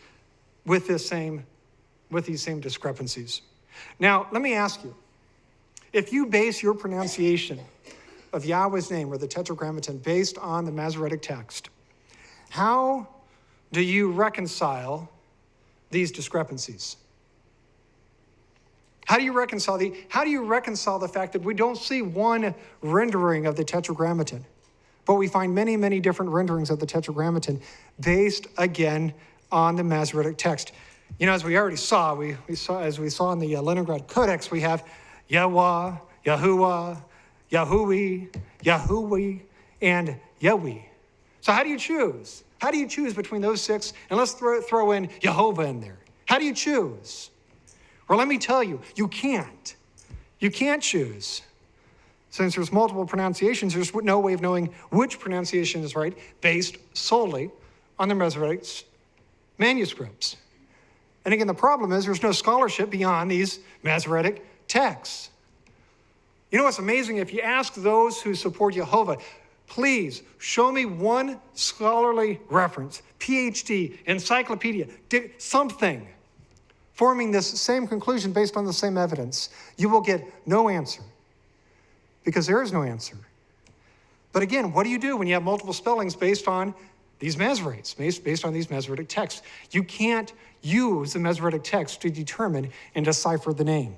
with these same discrepancies. Now, let me ask you, if you base your pronunciation of Yahweh's name or the tetragrammaton based on the Masoretic text, how do you reconcile these discrepancies? How do you reconcile the fact that we don't see one rendering of the tetragrammaton, but we find many, many different renderings of the tetragrammaton based, again, on the Masoretic text? As we already saw, as we saw in the Leningrad Codex, we have Yahweh, Yahuwah, Yahui, Yahuwi, and Yahweh. So how do you choose? How do you choose between those six? And let's throw in Yehovah in there. How do you choose? Well, let me tell you, you can't. You can't choose. Since there's multiple pronunciations, there's no way of knowing which pronunciation is right based solely on the Masoretic manuscripts. And again, the problem is there's no scholarship beyond these Masoretic texts. You know what's amazing? If you ask those who support Yehovah, please show me one scholarly reference, PhD, encyclopedia, something forming this same conclusion based on the same evidence. You will get no answer, because there is no answer. But again, what do you do when you have multiple spellings based on these Masoretes, based on these Masoretic texts? You can't use the Masoretic text to determine and decipher the name.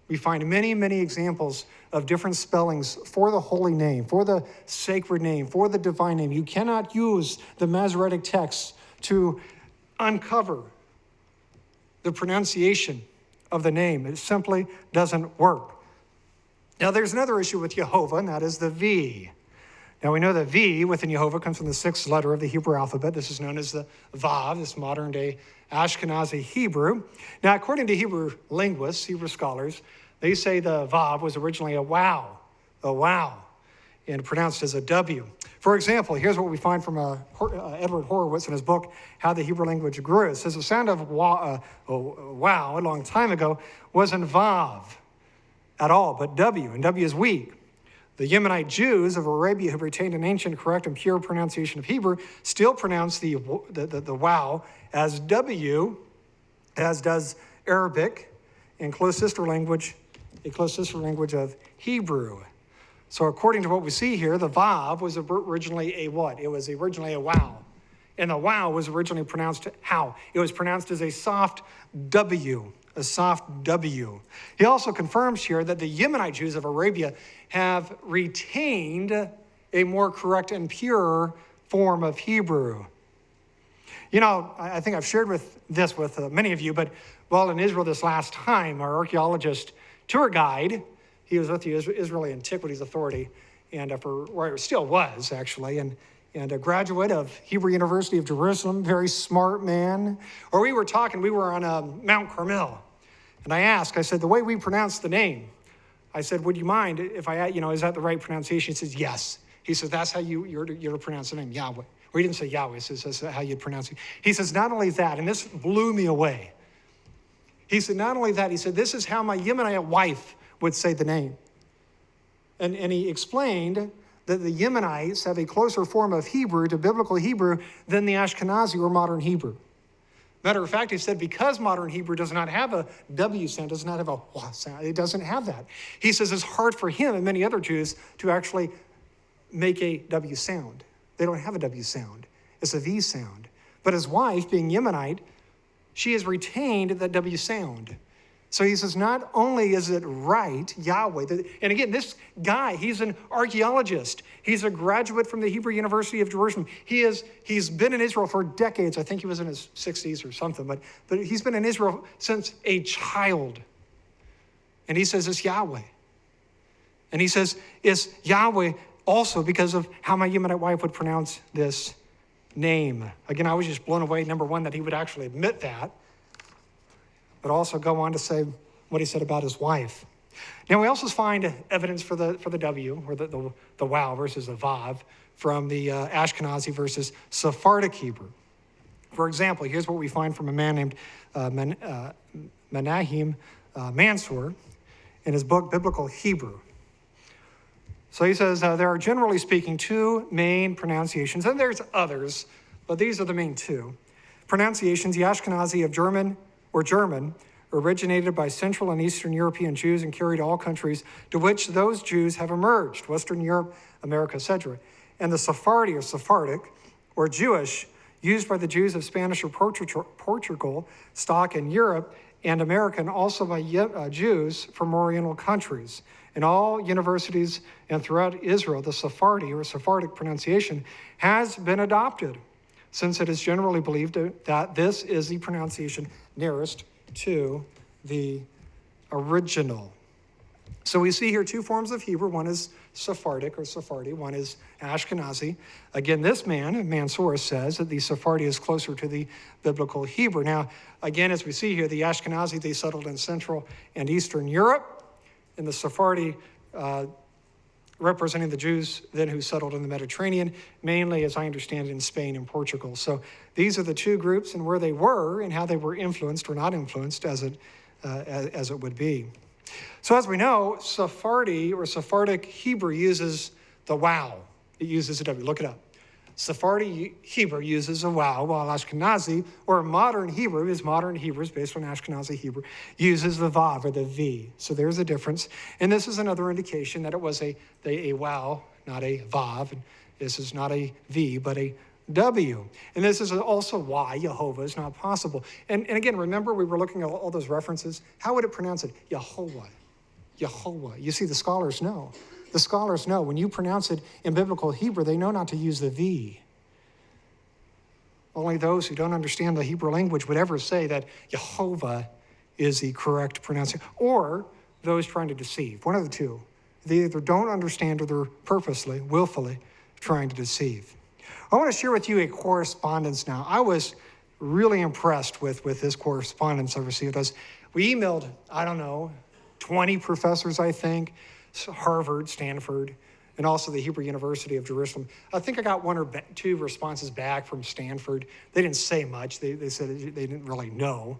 We find many, many examples of different spellings for the holy name, for the sacred name, for the divine name. You cannot use the Masoretic text to uncover the pronunciation of the name. It simply doesn't work. Now, there's another issue with Yehovah, and that is the V. Now we know that V within Yehovah comes from the sixth letter of the Hebrew alphabet. This is known as the vav, this modern day Ashkenazi Hebrew. Now, according to Hebrew linguists, Hebrew scholars, they say the vav was originally a wow, and pronounced as a W. For example, here's what we find from Edward Horowitz in his book, How the Hebrew Language Grew. It says the sound of wow a long time ago wasn't vav at all, but W, and W is weak. The Yemenite Jews of Arabia who retained an ancient, correct, and pure pronunciation of Hebrew still pronounce the wow as W, as does Arabic, and a close sister language of Hebrew. So according to what we see here, the vav was originally a what? It was originally a wow. And the wow was originally pronounced how? It was pronounced as a soft W, a soft W. He also confirms here that the Yemenite Jews of Arabia have retained a more correct and pure form of Hebrew. You know, I think I've shared this with many of you, but while in Israel this last time, our archaeologist tour guide, he was with the Israeli Antiquities Authority, and still was actually, and a graduate of Hebrew University of Jerusalem, very smart man. Or we were on Mount Carmel, and I said, the way we pronounce the name, I said, would you mind if is that the right pronunciation? He says, yes. He says, that's how you're to pronounce the name, Yahweh. Or he didn't say Yahweh, he says, that's how you'd pronounce it. He says, not only that, and this blew me away. He said, not only that, he said, this is how my Yemenite wife would say the name. And he explained that the Yemenites have a closer form of Hebrew to biblical Hebrew than the Ashkenazi or modern Hebrew. Matter of fact, he said because modern Hebrew does not have a W sound, does not have a wah sound, it doesn't have that. He says it's hard for him and many other Jews to actually make a W sound. They don't have a W sound. It's a V sound. But his wife, being Yemenite, she has retained that W sound. So he says, not only is it right, Yahweh, and again, this guy, he's an archaeologist. He's a graduate from the Hebrew University of Jerusalem. He's been in Israel for decades. I think he was in his 60s or something, but he's been in Israel since a child. And he says it's Yahweh. And he says it's Yahweh also because of how my Yemenite wife would pronounce this name. Again, I was just blown away, number one, that he would actually admit that, but also go on to say what he said about his wife. Now, we also find evidence for the W, or the wow versus the vav, from the Ashkenazi versus Sephardic Hebrew. For example, here's what we find from a man named Menachem Mansour in his book, Biblical Hebrew. So he says, there are generally speaking two main pronunciations, and there's others, but these are the main two. Pronunciations, the Ashkenazi of German, originated by Central and Eastern European Jews and carried to all countries to which those Jews have emerged, Western Europe, America, etc. And the Sephardi or Sephardic, or Jewish, used by the Jews of Spanish or Portugal stock in Europe and America, and also by Jews from Oriental countries. In all universities and throughout Israel, the Sephardi or Sephardic pronunciation has been adopted, since it is generally believed that this is the pronunciation nearest to the original. So we see here two forms of Hebrew. One is Sephardic or Sephardi. One is Ashkenazi. Again, this man, Mansour, says that the Sephardi is closer to the biblical Hebrew. Now, again, as we see here, the Ashkenazi, they settled in Central and Eastern Europe, and the Sephardi representing the Jews then who settled in the Mediterranean, mainly, as I understand it, in Spain and Portugal. So these are the two groups and where they were and how they were influenced or not influenced as it would be. So as we know, Sephardi or Sephardic Hebrew uses the wow. It uses a W. Look it up. Sephardi Hebrew uses a wow, while Ashkenazi, or modern Hebrew, is based on Ashkenazi Hebrew, uses the vav or the V. So there's a difference. And this is another indication that it was a wow, not a vav. And this is not a V, but a W. And this is also why Yehovah is not possible. And again, remember we were looking at all those references. How would it pronounce it? Yehovah. Yehovah. You see, the scholars know. The scholars know when you pronounce it in biblical Hebrew, they know not to use the V. Only those who don't understand the Hebrew language would ever say that Yehovah is the correct pronunciation, or those trying to deceive. One of the two. They either don't understand or they're purposely, willfully trying to deceive. I want to share with you a correspondence now. I was really impressed with this correspondence I received. We emailed, 20 professors, I think, Harvard, Stanford, and also the Hebrew University of Jerusalem. I think I got one or two responses back from Stanford. They didn't say much. They said they didn't really know.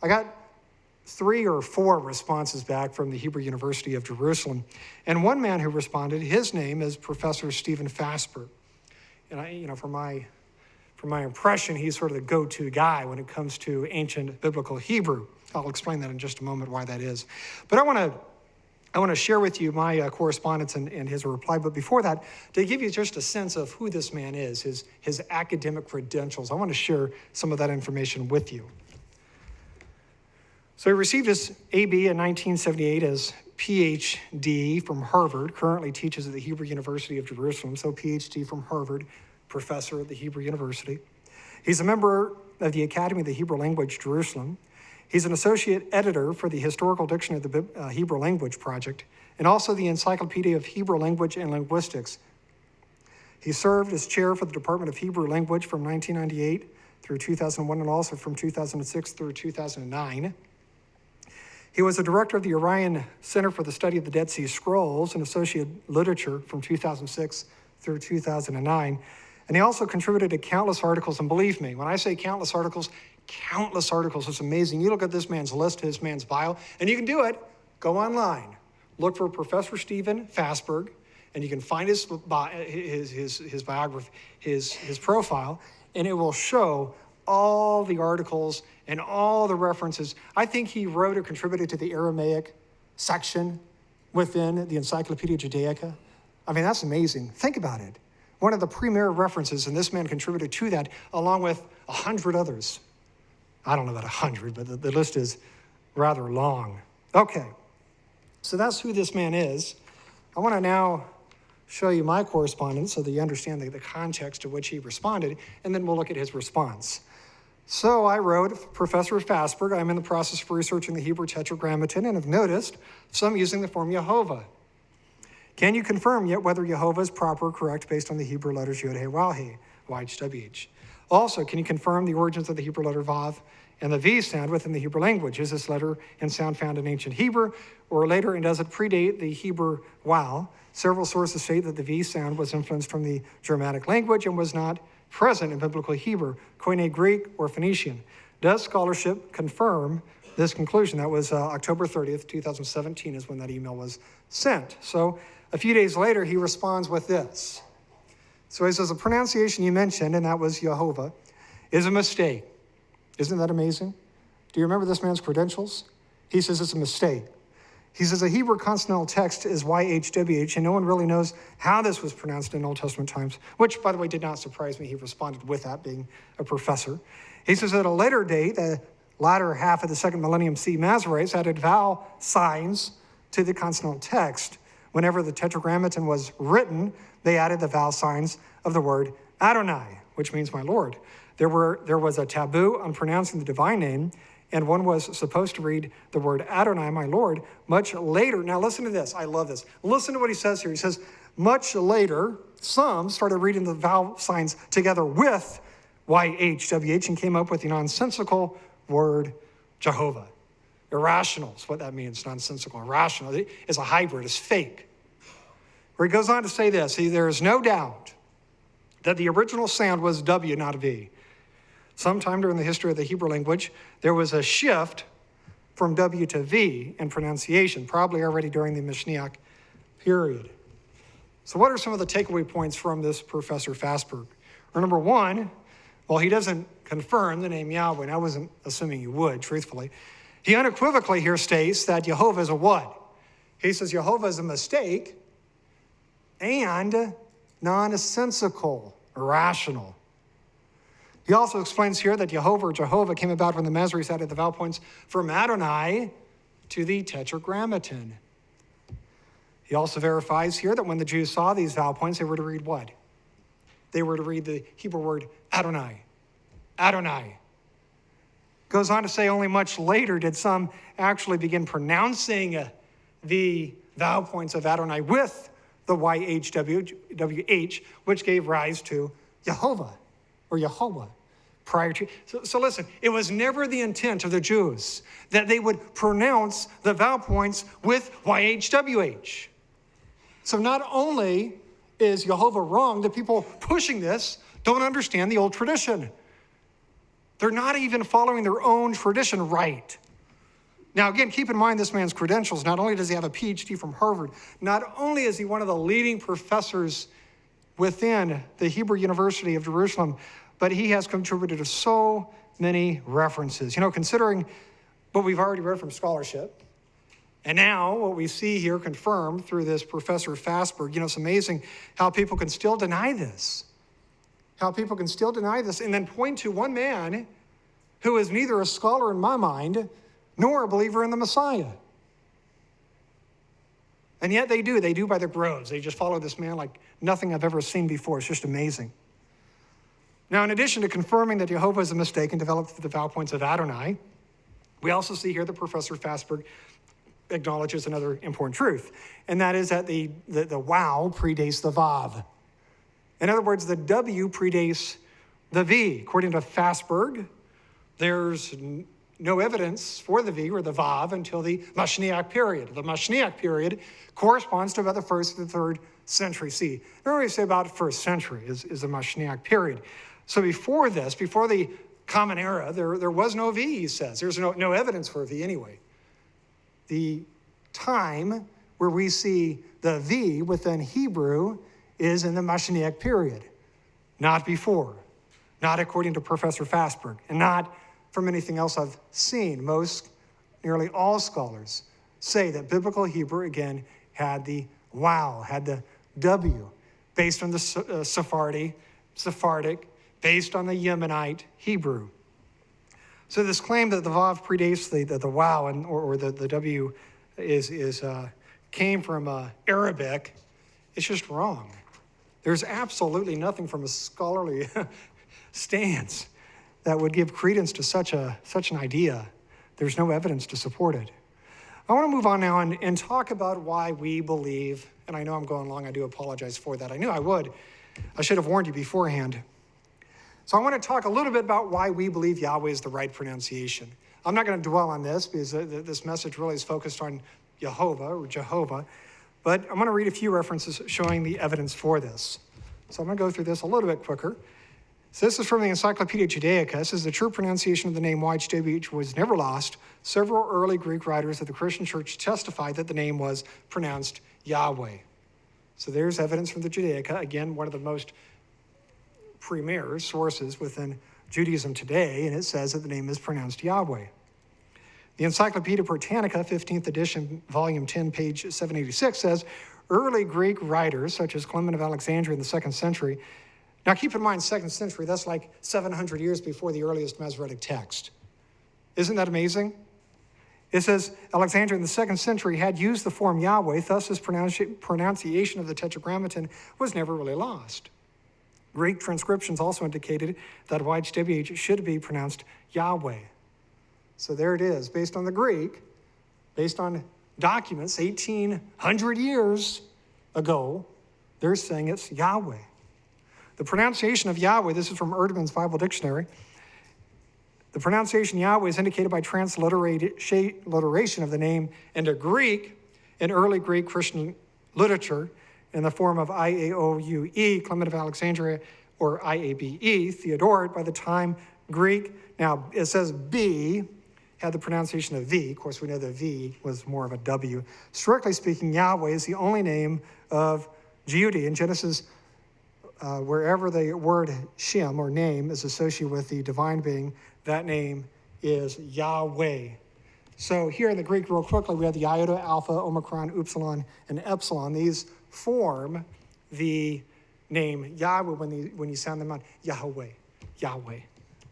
I got 3 or 4 responses back from the Hebrew University of Jerusalem. And one man who responded, his name is Professor Stephen Fasper. And from my impression, he's sort of the go-to guy when it comes to ancient biblical Hebrew. I'll explain that in just a moment why that is. But I want to share with you my correspondence and his reply. But before that, to give you just a sense of who this man is, his academic credentials, I want to share some of that information with you. So he received his AB in 1978 as PhD from Harvard, currently teaches at the Hebrew University of Jerusalem, so PhD from Harvard, professor at the Hebrew University. He's a member of the Academy of the Hebrew Language, Jerusalem. He's an associate editor for the Historical Dictionary of the Hebrew Language Project, and also the Encyclopedia of Hebrew Language and Linguistics. He served as chair for the Department of Hebrew Language from 1998 through 2001, and also from 2006 through 2009. He was a director of the Orion Center for the Study of the Dead Sea Scrolls and associate literature from 2006 through 2009. And he also contributed to countless articles. And believe me, when I say countless articles, it's amazing. You look at this man's list, his man's bio, and you can do it. Go online, look for Professor Stephen Fasberg, and you can find his biography, his profile, and it will show all the articles and all the references. I think he wrote or contributed to the Aramaic section within the Encyclopedia Judaica. I mean, that's amazing. Think about it. One of the premier references, and this man contributed to that, along with 100 others. I don't know about 100, but the list is rather long. Okay, so that's who this man is. I want to now show you my correspondence so that you understand the context to which he responded, and then we'll look at his response. So I wrote, Professor Fasberg, I'm in the process of researching the Hebrew tetragrammaton and have noticed some using the form Yehovah. Can you confirm yet whether Yehovah is proper or correct based on the Hebrew letters Yod, He, Waw, He, YHWH? Also, can you confirm the origins of the Hebrew letter Vav and the V sound within the Hebrew language? Is this letter and sound found in ancient Hebrew or later, and does it predate the Hebrew vowel? Several sources state that the V sound was influenced from the Germanic language and was not present in biblical Hebrew, Koine Greek, or Phoenician. Does scholarship confirm this conclusion? That was October 30th, 2017 is when that email was sent. So a few days later, he responds with this. So he says, the pronunciation you mentioned, and that was Yehovah, is a mistake. Isn't that amazing? Do you remember this man's credentials? He says it's a mistake. He says a Hebrew consonantal text is YHWH, and no one really knows how this was pronounced in Old Testament times, which, by the way, did not surprise me. He responded with that, being a professor. He says at a later date, the latter half of the second millennium CE, Masoretes added vowel signs to the consonantal text. Whenever the tetragrammaton was written, they added the vowel signs of the word Adonai, which means my Lord. There was a taboo on pronouncing the divine name, and one was supposed to read the word Adonai, my Lord, much later. Now listen to this. I love this. Listen to what he says here. He says, much later, some started reading the vowel signs together with YHWH and came up with the nonsensical word Jehovah. Irrational is what that means, nonsensical. Irrational is a hybrid, it's fake. Where he goes on to say this, there is no doubt that the original sound was W, not V. Sometime during the history of the Hebrew language, there was a shift from W to V in pronunciation, probably already during the Mishnaic period. So what are some of the takeaway points from this Professor Fasberg? Or number one, well, he doesn't confirm the name Yahweh, and I wasn't assuming he would, truthfully. He unequivocally here states that Yehovah is a what? He says Yehovah is a mistake and nonsensical, irrational. He also explains here that Yehovah or Jehovah came about when the Masoretes added the vowel points from Adonai to the tetragrammaton. He also verifies here that when the Jews saw these vowel points, they were to read what? They were to read the Hebrew word Adonai. Adonai. Goes on to say only much later did some actually begin pronouncing the vowel points of Adonai with the YHWH, which gave rise to Yehovah or Yehovah prior to. So listen, it was never the intent of the Jews that they would pronounce the vowel points with YHWH. So not only is Yehovah wrong, the people pushing this don't understand the old tradition. They're not even following their own tradition right. Now, again, keep in mind this man's credentials. Not only does he have a PhD from Harvard, not only is he one of the leading professors within the Hebrew University of Jerusalem, but he has contributed to so many references. You know, considering what we've already read from scholarship, and now what we see here confirmed through this Professor Fasberg, you know, it's amazing how people can still deny this. How people can still deny this and then point to one man who is neither a scholar in my mind nor a believer in the Messiah. And yet they do by the groves. They just follow this man like nothing I've ever seen before. It's just amazing. Now, in addition to confirming that Yehovah is a mistake and developed the vowel points of Adonai, we also see here that Professor Fasberg acknowledges another important truth, and that is that the wow predates the vav. In other words, the W predates the V. According to Fasberg, there's no evidence for the V or the Vav until the Mashiach period. The Mashiach period corresponds to about the 1st and 3rd century CE. Remember we say about 1st century is the Mashiach period. So before this, before the Common Era, there was no V, he says. There's no evidence for a V anyway. The time where we see the V within Hebrew is in the Mashiach period, not before, not according to Professor Fasberg, and not from anything else I've seen. Nearly all scholars say that biblical Hebrew, again, had the wow, had the W, based on the Sephardic, based on the Yemenite Hebrew. So this claim that the Vav predates the wow or the W came from Arabic, it's just wrong. There's absolutely nothing from a scholarly stance that would give credence to such an idea. There's no evidence to support it. I want to move on now and talk about why we believe, and I know I'm going long, I do apologize for that. I knew I would. I should have warned you beforehand. So I want to talk a little bit about why we believe Yahweh is the right pronunciation. I'm not going to dwell on this because this message really is focused on Yehovah or Jehovah, but I'm going to read a few references showing the evidence for this. So I'm going to go through this a little bit quicker. So this is from the Encyclopedia Judaica. It says the true pronunciation of the name YHWH was never lost. Several early Greek writers of the Christian church testified that the name was pronounced Yahweh. So there's evidence from the Judaica, again, one of the most premier sources within Judaism today, and it says that the name is pronounced Yahweh. The Encyclopedia Britannica, 15th edition, volume 10, page 786, says early Greek writers, such as Clement of Alexandria in the 2nd century. Now keep in mind, 2nd century, that's like 700 years before the earliest Masoretic text. Isn't that amazing? It says Alexandria in the 2nd century had used the form Yahweh, thus his pronunciation of the tetragrammaton was never really lost. Greek transcriptions also indicated that YHWH should be pronounced Yahweh. So there it is, based on the Greek, based on documents 1,800 years ago, they're saying it's Yahweh. The pronunciation of Yahweh, this is from Erdman's Bible Dictionary. The pronunciation Yahweh is indicated by transliteration of the name into Greek in early Greek Christian literature in the form of I-A-O-U-E, Clement of Alexandria, or I-A-B-E, Theodoret. By the time Greek, now it says B, had the pronunciation of V. Of course, we know the V was more of a W. Strictly speaking, Yahweh is the only name of Judah. In Genesis, wherever the word Shem, or name, is associated with the divine being, that name is Yahweh. So here in the Greek, real quickly, we have the iota, alpha, omicron, upsilon, and epsilon. These form the name Yahweh when you sound them out. Yahweh, Yahweh.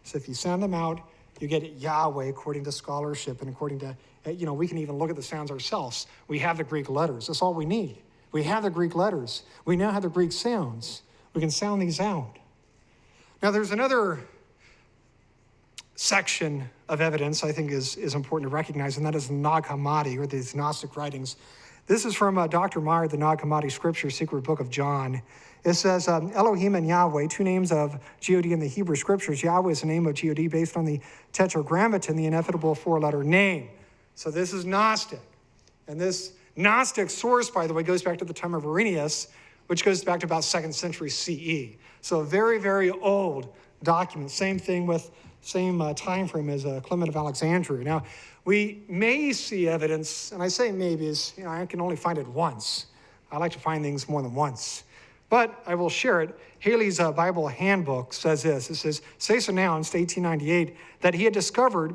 So if you sound them out, you get Yahweh according to scholarship and according to, we can even look at the sounds ourselves. We have the Greek letters. That's all we need. We have the Greek letters. We now have the Greek sounds. We can sound these out. Now there's another section of evidence I think is important to recognize, and that is the Nag Hammadi, or these Gnostic writings. This is from Dr. Meyer, the Nag Hammadi Scripture, Secret Book of John. It says, Elohim and Yahweh, two names of God in the Hebrew Scriptures. Yahweh is the name of God based on the tetragrammaton, the inevitable four-letter name. So this is Gnostic. And this Gnostic source, by the way, goes back to the time of Erroneous, which goes back to about 2nd century CE. So a very, very old document. Same thing with same time frame as Clement of Alexandria. Now, we may see evidence, and I say maybe, is I can only find it once. I like to find things more than once. But I will share it. Haley's Bible Handbook says this. It says, Sayce announced, 1898, that he had discovered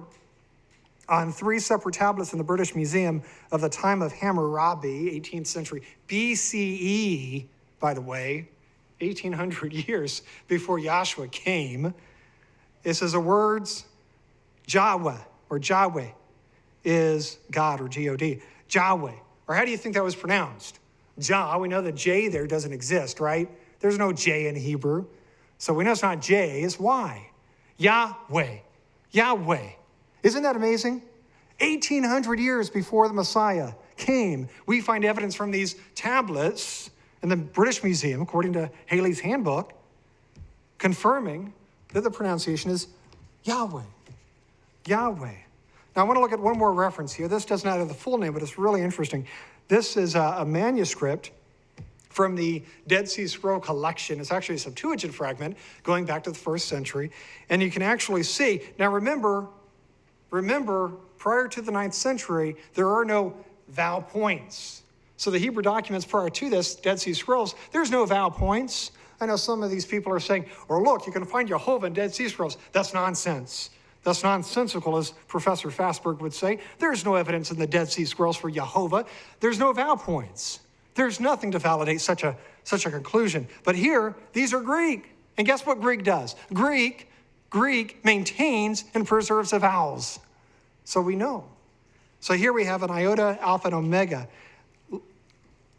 on 3 separate tablets in the British Museum of the time of Hammurabi, 18th century BCE, by the way, 1,800 years before Yahshua came. It says the words Yahweh or Yahweh is God or G-O-D. Yahweh. Or how do you think that was pronounced? Jah. We know the J there doesn't exist, right? There's no J in Hebrew. So we know it's not J, it's Y. Yahweh. Yahweh. Isn't that amazing? 1,800 years before the Messiah came, we find evidence from these tablets in the British Museum, according to Haley's Handbook, confirming that the pronunciation is Yahweh. Yahweh. Now, I want to look at one more reference here. This does not have the full name, but it's really interesting. This is a manuscript from the Dead Sea Scroll collection. It's actually a Septuagint fragment going back to the 1st century. And you can actually see, now remember, prior to the 9th century, there are no vowel points. So the Hebrew documents prior to this, Dead Sea Scrolls, there's no vowel points. I know some of these people are saying, or look, you can find Yehovah in Dead Sea Scrolls. That's nonsense. That's nonsensical, as Professor Fassberg would say. There's no evidence in the Dead Sea Scrolls for Yehovah. There's no vowel points. There's nothing to validate such a conclusion. But here, these are Greek. And guess what Greek does? Greek maintains and preserves the vowels. So we know. So here we have an iota, alpha, and omega.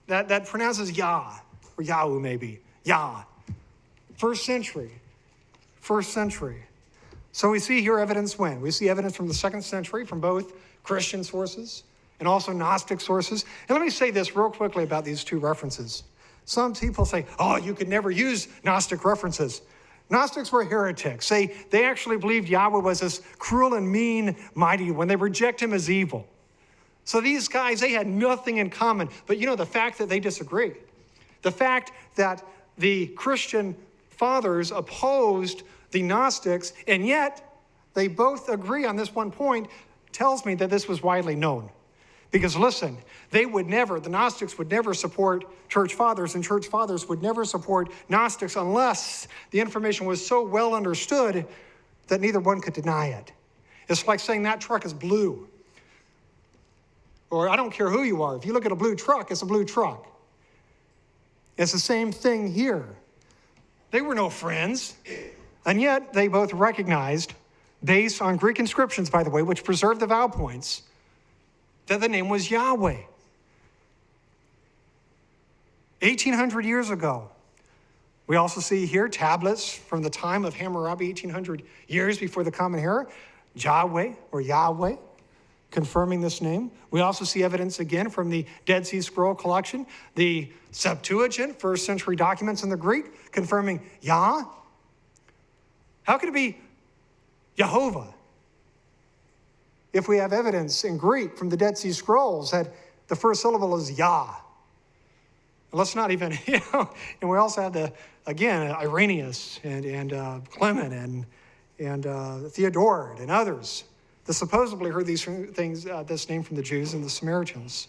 That pronounces Yah, or Yahu maybe. Yah. 1st century. So we see here evidence when? We see evidence from the 2nd century from both Christian sources and also Gnostic sources. And let me say this real quickly about these two references. Some people say, oh, you could never use Gnostic references. Gnostics were heretics. They actually believed Yahweh was this cruel and mean mighty when they reject him as evil. So these guys, they had nothing in common. But the fact that they disagree, the fact that the Christian fathers opposed the Gnostics, and yet they both agree on this one point, tells me that this was widely known. Because listen, the Gnostics would never support church fathers, and church fathers would never support Gnostics unless the information was so well understood that neither one could deny it. It's like saying that truck is blue. Or I don't care who you are. If you look at a blue truck, it's a blue truck. It's the same thing here. They were no friends. And yet they both recognized, based on Greek inscriptions, by the way, which preserved the vowel points, that the name was Yahweh. 1,800 years ago. We also see here tablets from the time of Hammurabi, 1,800 years before the Common Era, Yahweh or Yahweh, confirming this name. We also see evidence again from the Dead Sea Scroll collection, the Septuagint, 1st century documents in the Greek, confirming Yah. How could it be Yehovah if we have evidence in Greek from the Dead Sea Scrolls that the first syllable is Yah? Let's not even, and we also have Irenaeus and Clement and Theodore and others that supposedly heard these things, this name from the Jews and the Samaritans.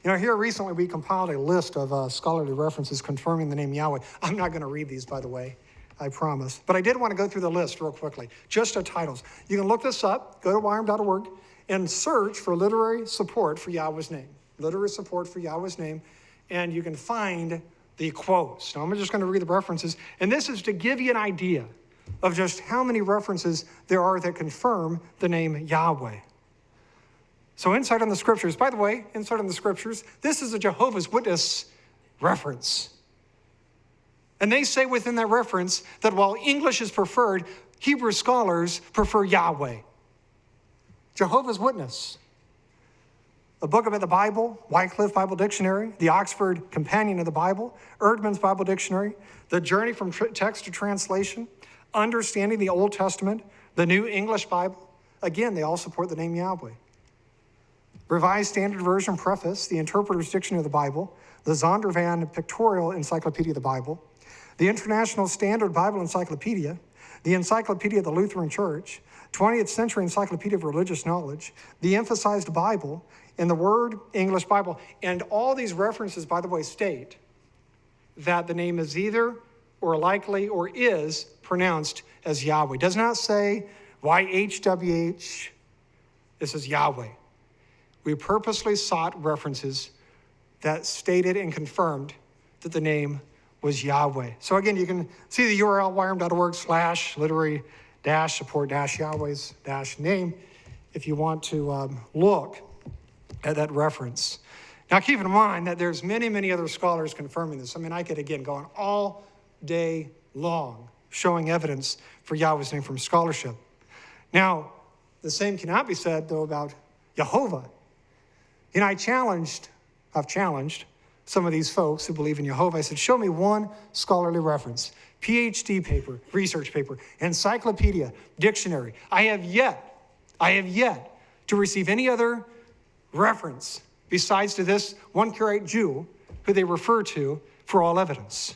Here recently we compiled a list of scholarly references confirming the name Yahweh. I'm not going to read these, by the way, I promise. But I did want to go through the list real quickly, just the titles. You can look this up, go to yrm.org, and search for literary support for Yahweh's name. Literary support for Yahweh's name, and you can find the quotes. Now, I'm just going to read the references, and this is to give you an idea of just how many references there are that confirm the name Yahweh. So Insight on the Scriptures, by the way, Insight on the Scriptures, this is a Jehovah's Witness reference. And they say within that reference that while English is preferred, Hebrew scholars prefer Yahweh. Jehovah's Witness. A Book about the Bible, Wycliffe Bible Dictionary, the Oxford Companion of the Bible, Erdman's Bible Dictionary, the Journey from Text to Translation, Understanding the Old Testament, the New English Bible. Again, they all support the name Yahweh. Revised Standard Version Preface, the Interpreter's Dictionary of the Bible, the Zondervan Pictorial Encyclopedia of the Bible, the International Standard Bible Encyclopedia, the Encyclopedia of the Lutheran Church, 20th Century Encyclopedia of Religious Knowledge, the Emphasized Bible, and the Word English Bible. And all these references, by the way, state that the name is either or likely or is pronounced as Yahweh. It does not say YHWH. This is Yahweh. We purposely sought references that stated and confirmed that the name was Yahweh. So again, you can see the URL, yrm.org/literary-support-Yahweh's-name if you want to look at that reference. Now keep in mind that there's many other scholars confirming this. I mean, I could again go on all day long showing evidence for Yahweh's name from scholarship. Now, the same cannot be said though about Yehovah. You know, I've challenged some of these folks who believe in Yehovah. I said, show me one scholarly reference, PhD paper, research paper, encyclopedia, dictionary. I have yet to receive any other reference besides to this one Karaite Jew who they refer to for all evidence.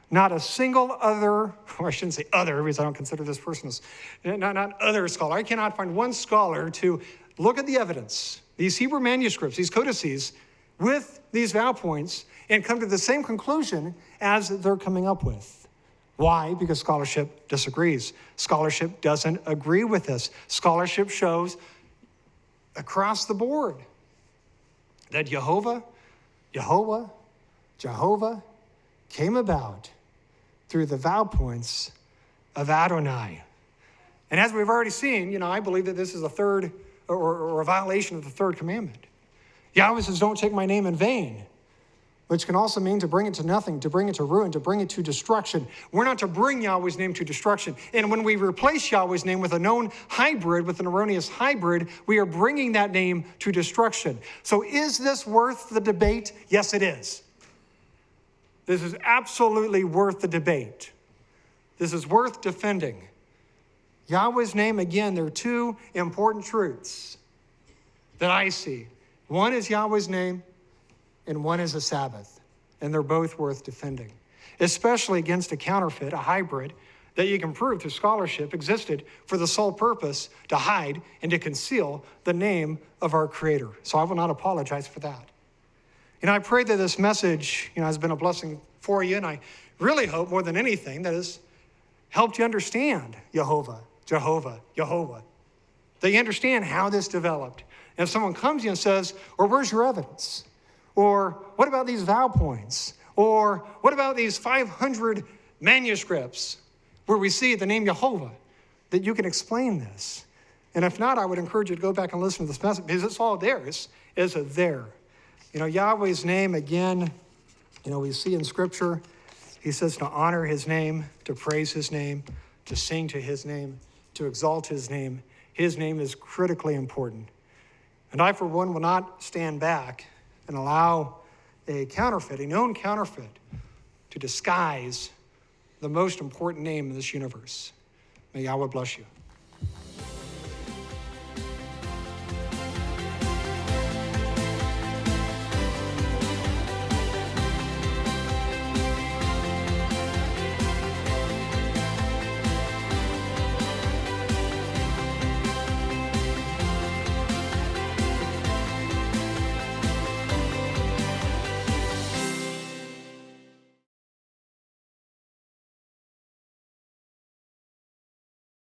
Not a single other, or I shouldn't say other because I don't consider this person as, not other scholar. I cannot find one scholar to look at the evidence, these Hebrew manuscripts, these codices, with these vowel points and come to the same conclusion as they're coming up with. Why? Because scholarship disagrees. Scholarship doesn't agree with this. Scholarship shows across the board that Yehovah, Jehovah came about through the vowel points of Adonai. And as we've already seen, you know, I believe that this is a third or a violation of the third commandment. Yahweh says, don't take my name in vain, which can also mean to bring it to nothing, to bring it to ruin, to bring it to destruction. We're not to bring Yahweh's name to destruction. And when we replace Yahweh's name with a known hybrid, with an erroneous hybrid, we are bringing that name to destruction. So is this worth the debate? Yes, it is. This is absolutely worth the debate. This is worth defending. Yahweh's name, again, there are two important truths that I see. One is Yahweh's name, and one is a Sabbath. And they're both worth defending, especially against a counterfeit, a hybrid, that you can prove through scholarship existed for the sole purpose to hide and to conceal the name of our Creator. So I will not apologize for that. And I pray that this message, has been a blessing for you, and I really hope more than anything that has helped you understand Yehovah, Jehovah, Yehovah. That you understand how this developed. And if someone comes to you and says, or where's your evidence? Or what about these vowel points? Or what about these 500 manuscripts where we see the name Yehovah? That you can explain this. And if not, I would encourage you to go back and listen to this message because it's all there. It's there. Yahweh's name, again, we see in Scripture, he says to honor his name, to praise his name, to sing to his name, to exalt his name. His name is critically important. And I, for one, will not stand back and allow a known counterfeit, to disguise the most important name in this universe. May Yahweh bless you.